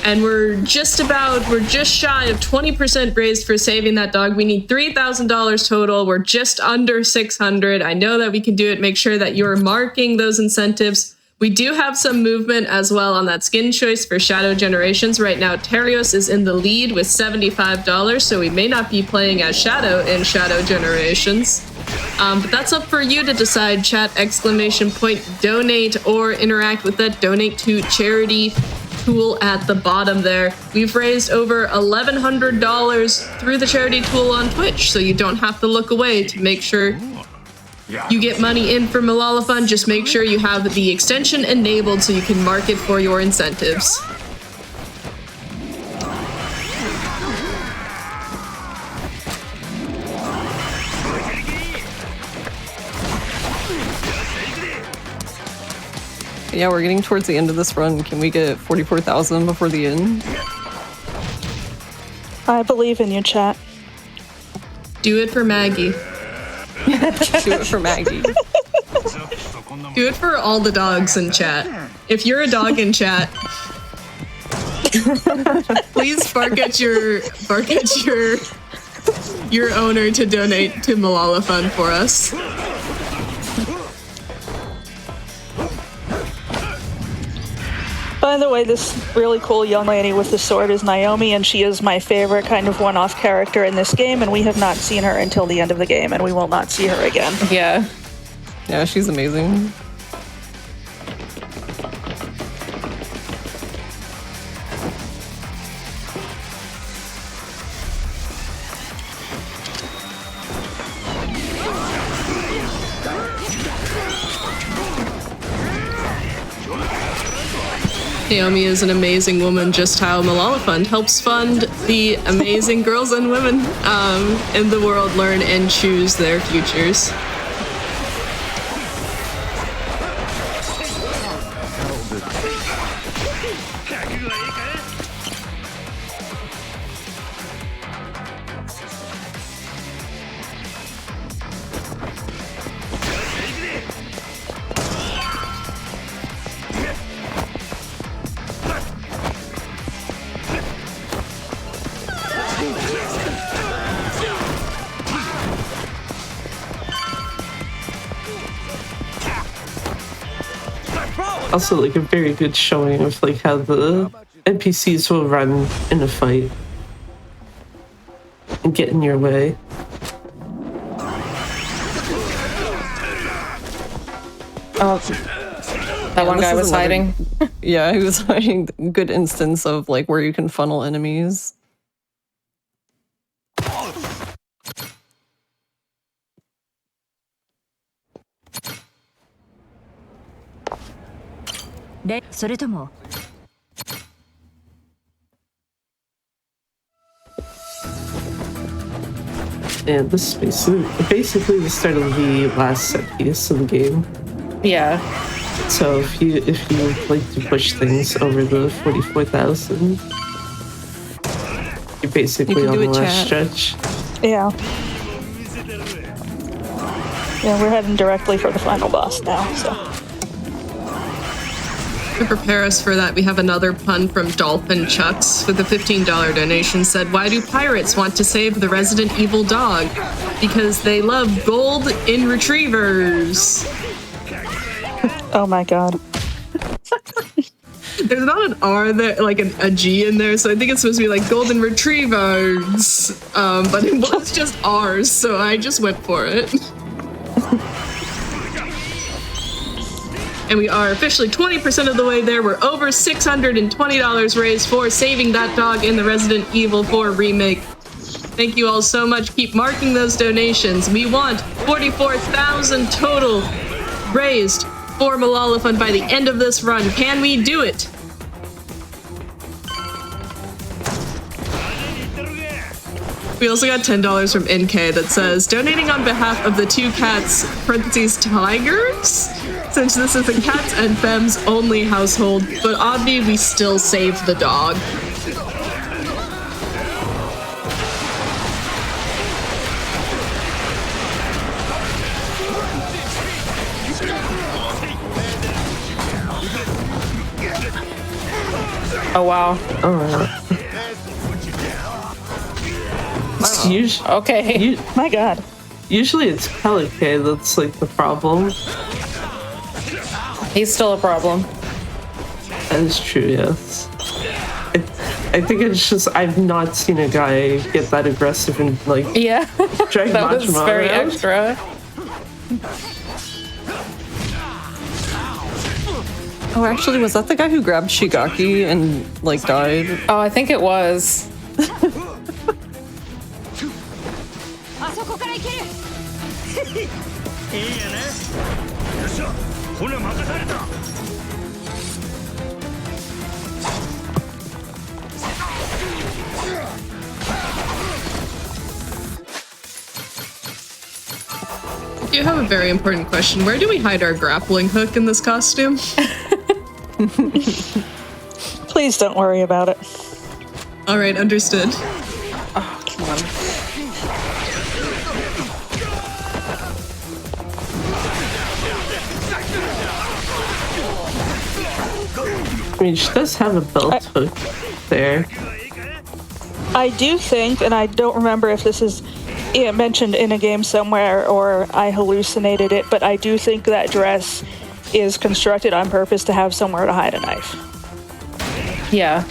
And we're just shy of 20% raised for saving that dog. We need $3,000 total. We're just under 600. I know that we can do it. Make sure that you're marking those incentives. We do have some movement as well on that skin choice for Shadow Generations. Right now, Terios is in the lead with $75, so we may not be playing as Shadow in Shadow Generations. But that's up for you to decide. Chat ! Donate or interact with that donate to charity tool at the bottom there. We've raised over $1,100 through the charity tool on Twitch, so you don't have to look away to make sure you get money in for Malala Fund. Just make sure you have the extension enabled so you can mark it for your incentives. Yeah, we're getting towards the end of this run. Can we get 44,000 before the end? I believe in you, chat. Do it for Maggie. Do it for Maggie. Do it for all the dogs in chat. If you're a dog in chat, please bark at your owner to donate to Malala Fund for us. By the way, this really cool young lady with the sword is Naomi, and she is my favorite kind of one-off character in this game, and we have not seen her until the end of the game, and we will not see her again. Yeah. Yeah, she's amazing. Naomi is an amazing woman, just how Malala Fund helps fund the amazing girls and women in the world learn and choose their futures. Also, like, a very good showing of, like, how the NPCs will run in a fight and get in your way. Oh, that one guy was hiding. Yeah, he was hiding. Good instance of, like, where you can funnel enemies. And this is basically the start of the last set piece of the game. Yeah. So if you like to push things over the 44,000, you're basically on the last stretch. Yeah. Yeah, we're heading directly for the final boss now, so. To prepare us for that, we have another pun from Dolphin Chucks with a $15 donation. Said, why do pirates want to save the Resident Evil dog? Because they love gold in retrievers. Oh my god. There's not an R there, like a G in there, so I think it's supposed to be like golden retrievers. But it was just R's, so I just went for it. And we are officially 20% of the way there. We're over $620 raised for saving that dog in the Resident Evil 4 remake. Thank you all so much. Keep marking those donations. We want 44,000 total raised for Malala Fund by the end of this run. Can we do it? We also got $10 from NK that says, donating on behalf of the two cats, parentheses, tigers? Since this is a cats and femmes only household, but obvi we still save the dog. Oh wow. Okay. My God. Usually it's Pelican that's like the problem. He's still a problem. That is true, yes. I think it's just I've not seen a guy get that aggressive and like Yeah. drag That was Majima very around. extra. Oh, actually, was that the guy who grabbed Shigaki and like died? Oh, I think it was. あそこから行ける。いいやね。よっしゃ、骨任された。You have a very important question. Where do we hide our grappling hook in this costume? Please don't worry about it. All right, understood. Oh, come on. I mean, she does have a belt hook there. I do think, and I don't remember if this is mentioned in a game somewhere or I hallucinated it, but I do think that dress is constructed on purpose to have somewhere to hide a knife. Yeah.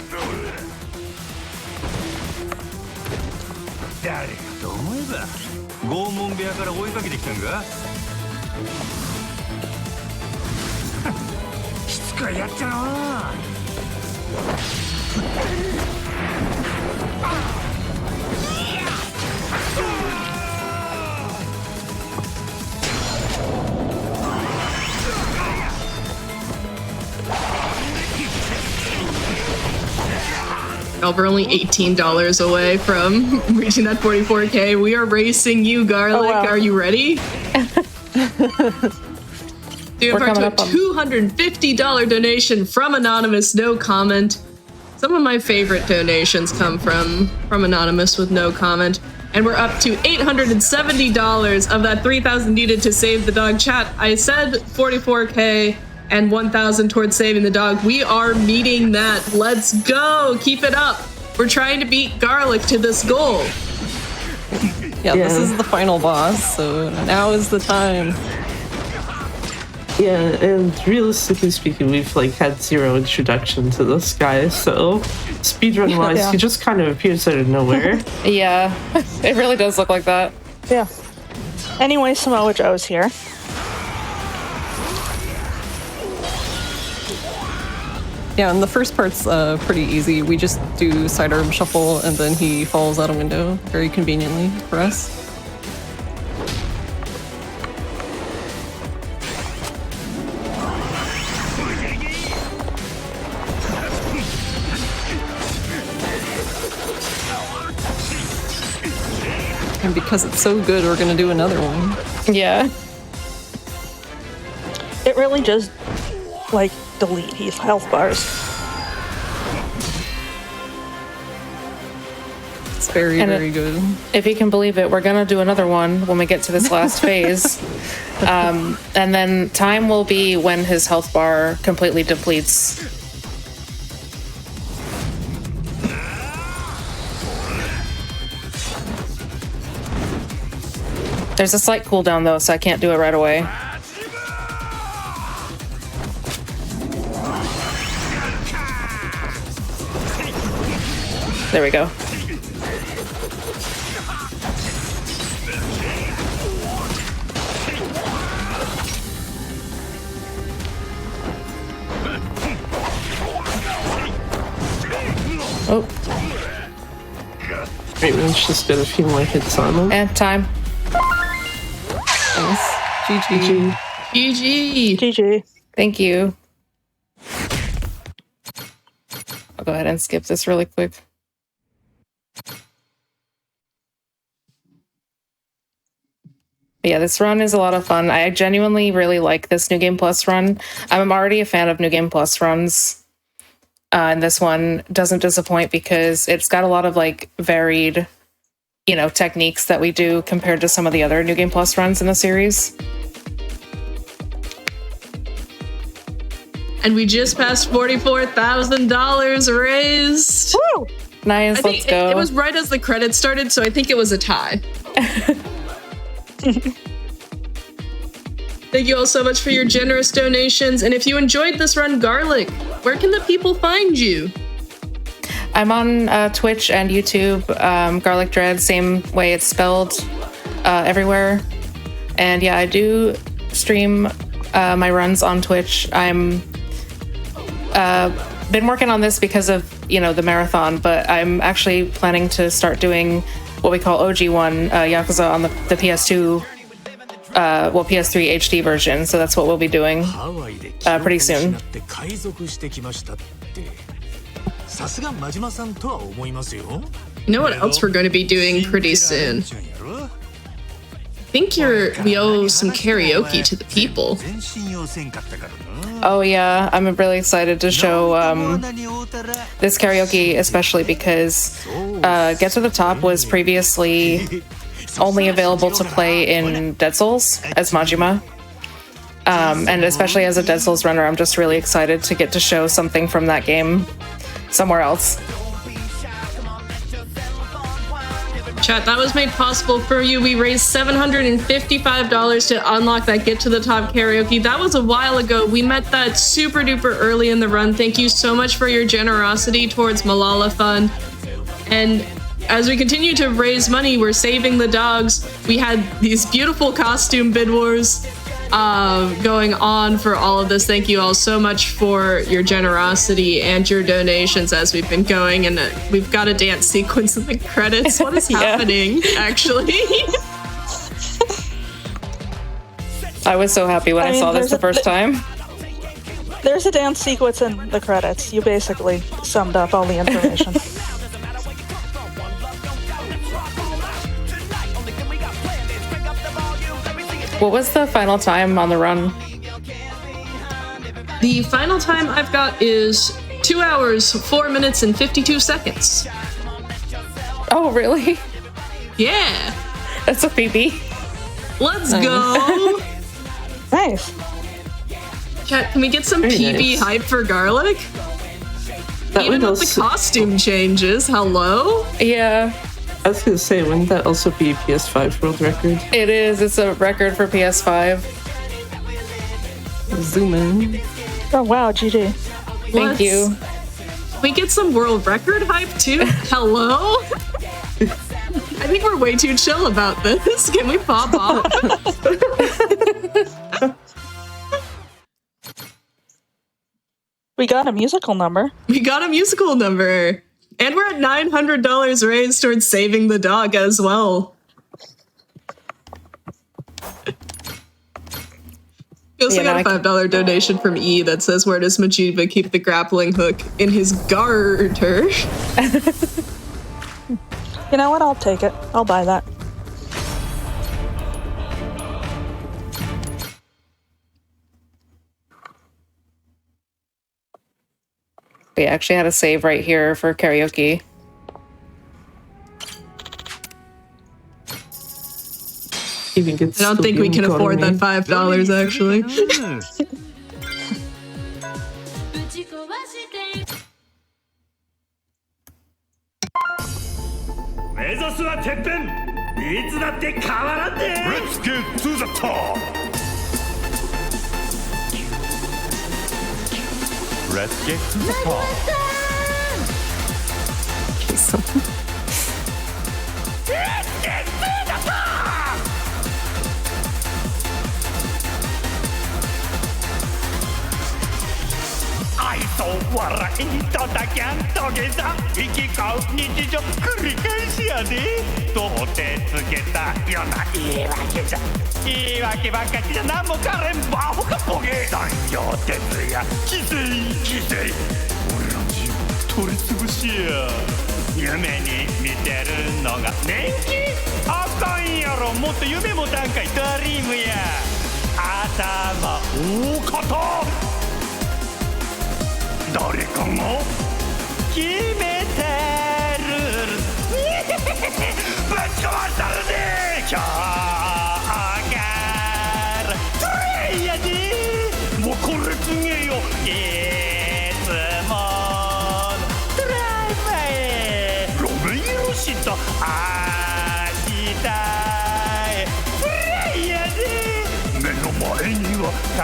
誰かと思えば拷問部屋から追いかけてきたんか。しつこいやっちゃな。Well, we're only $18 away from reaching that 44K. We are racing you, Garlic. Oh, wow. Are you ready? We have coming a up on- $250 donation from Anonymous, no comment. Some of my favorite donations come from Anonymous with no comment. And we're up to $870 of that $3,000 needed to save the dog. Chat, I said 44K and 1,000 towards saving the dog. We are meeting that. Let's go. Keep it up. We're trying to beat Garlic to this goal. Yeah, this is the final boss, so now is the time. Yeah, and realistically speaking, we've like had zero introduction to this guy, so speedrun wise, Yeah. he just kind of appears out of nowhere. Yeah. It really does look like that. Yeah. Anyway, Samoa Joe's here. Yeah, and the first part's pretty easy. We just do sidearm shuffle, and then he falls out a window very conveniently for us. And because it's so good, we're gonna do another one. Yeah. It really just, like, delete his health bars. It's very, And very good. If you can believe it, we're gonna do another one when we get to this last phase. And then time will be when his health bar completely depletes. There's a slight cooldown though, so I can't do it right away. There we go. Oh, Right, let's just get a few more hits on him. and time. Nice. GG. GG. GG. Thank you. I'll go ahead and skip this really quick. But yeah, this run is a lot of fun. I genuinely really like this New Game Plus run. I'm already a fan of New Game Plus runs. And this one doesn't disappoint because it's got a lot of like varied, you know, techniques that we do compared to some of the other New Game Plus runs in the series. And we just passed $44,000 raised. Woo! Nice, I think let's go. it was right as the credits started, so I think it was a tie. Thank you all so much for your generous donations. And if you enjoyed this run, Garlic, where can the people find you? I'm on Twitch and YouTube, GarliccDread, same way it's spelled everywhere. And yeah, I do stream my runs on Twitch. I'm been working on this because of, the marathon, but I'm actually planning to start doing what we call OG1 Yakuza on the PS2, PS3 HD version. So that's what we'll be doing pretty soon. You know what else we're going to be doing pretty soon? I think we owe some karaoke to the people. Oh yeah, I'm really excited to show this karaoke, especially because Get to the Top was previously only available to play in Dead Souls as Majima. And especially as a Dead Souls runner, I'm just really excited to get to show something from that game somewhere else. Chat, that was made possible for you. We raised $755 to unlock that Get to the Top karaoke. That was a while ago. We met that super duper early in the run. Thank you so much for your generosity towards Malala Fund. And as we continue to raise money, we're saving the dogs. We had these beautiful costume bid wars going on for all of this. Thank you all so much for your generosity and your donations as we've been going. And we've got a dance sequence in the credits. What is happening, actually? I was so happy when I saw this the first time. There's a dance sequence in the credits. You basically summed up all the information. What was the final time on the run? The final time I've got is 2 hours, 4 minutes, and 52 seconds. Oh, really? Yeah. That's a PB. Let's go. Nice. Chat, can we get some Very PB nice. hype for Garlic? That Even would with the also, costume changes, hello? Yeah, I was gonna say, wouldn't that also be PS5 world record? it is. It's a record for PS5. Zoom in. Oh, wow, GG. Thank you. Can we get some world record hype too? Hello? I think we're way too chill about this. Can we pop off? We got a musical number. We got a musical number. And we're at $900 raised towards saving the dog as well. We also got a $5 donation from E that says, where does Majima keep the grappling hook? In his garter. You know what? I'll take it. I'll buy that. We actually had a save right here for karaoke. Even gets I don't think we can afford that $5, actually. 目指すはてっぺんいつだって変わらんで Let's get to the top Let's get to the top Let's get to the top 愛と笑いとだけんとげざ行き交う日常繰り返しやでどう手つけたような言い訳じゃ言い訳ばっかりじゃ何もかれんバホかボケ残業徹夜犠牲俺の自分取り潰しや夢に見てるのが年季あかんやろもっと夢もたんかいドリームや頭大方誰かが決めてるぶち壊したるで今日からトレイやでもうこれすげえよ輝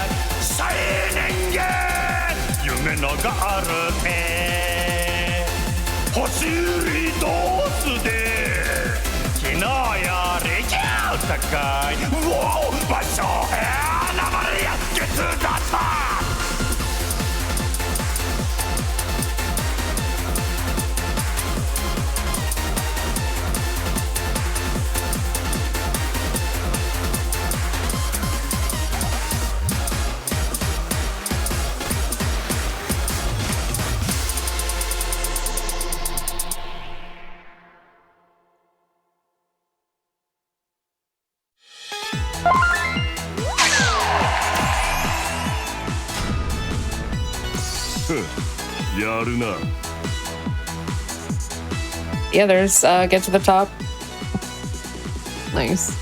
く最人間夢のガールへ走りどうすで昨日より今日高い場所へ流れやすけつだったやるな Yeah, there's Get to the Top. Nice.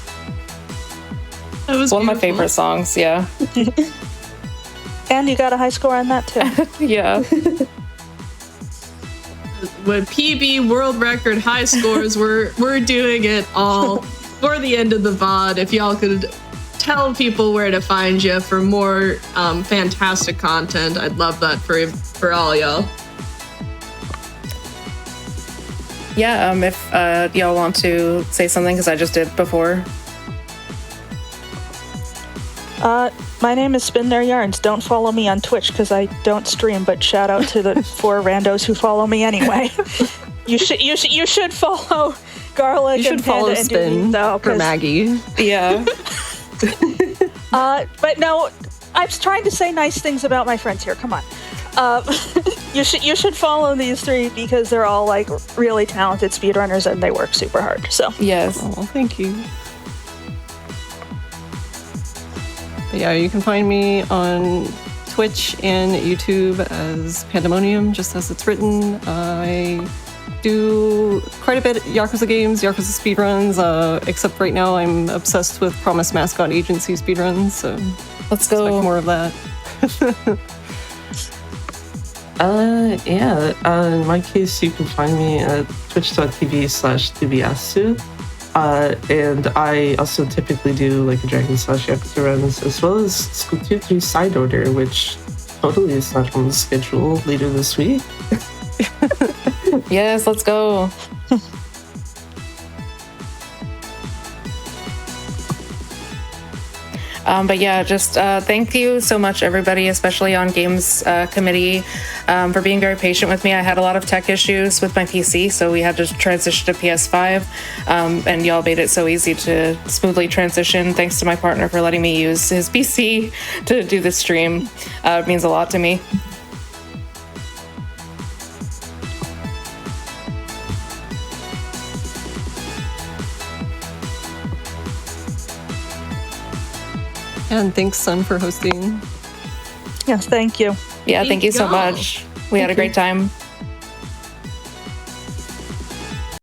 That was One of my beautiful. favorite songs, yeah. And you got a high score on that too. Yeah. With PB world record high scores, we're doing it all for the end of the VOD. If y'all could tell people where to find you for more fantastic content, I'd love that for all y'all. Yeah, if y'all want to say something, because I just did before. My name is SpinTheirYarns. Don't follow me on Twitch because I don't stream, but shout out to the 4 randos who follow me anyway. You should follow Garlic You should and follow Panda and Spin Doogie, though, for 'cause- Maggie. Yeah. But no, I'm trying to say nice things about my friends here. Come on. You should follow these 3 because they're all like really talented speedrunners and they work super hard. So Yes. Oh, thank you. But yeah, you can find me on Twitch and YouTube as Pandemonium, just as it's written. I do quite a bit Yakuza games, Yakuza speedruns, except right now I'm obsessed with Promise Mascot Agency speedruns, so Let's expect go. more of that. In my case, you can find me at twitch.tv/dubiasu. And I also typically do like a Dragon Slash Yakuza runs, as well as Splatoon 3 Side Order, which totally is not on the schedule later this week. Yes, let's go. But yeah, just thank you so much, everybody, especially on Games Committee, for being very patient with me. I had a lot of tech issues with my PC, so we had to transition to PS5, and y'all made it so easy to smoothly transition. Thanks to my partner for letting me use his PC to do the stream. It means a lot to me. And thanks, Sun, for hosting. yes, thank you. Yeah, thank you so y'all. much. We had a great time.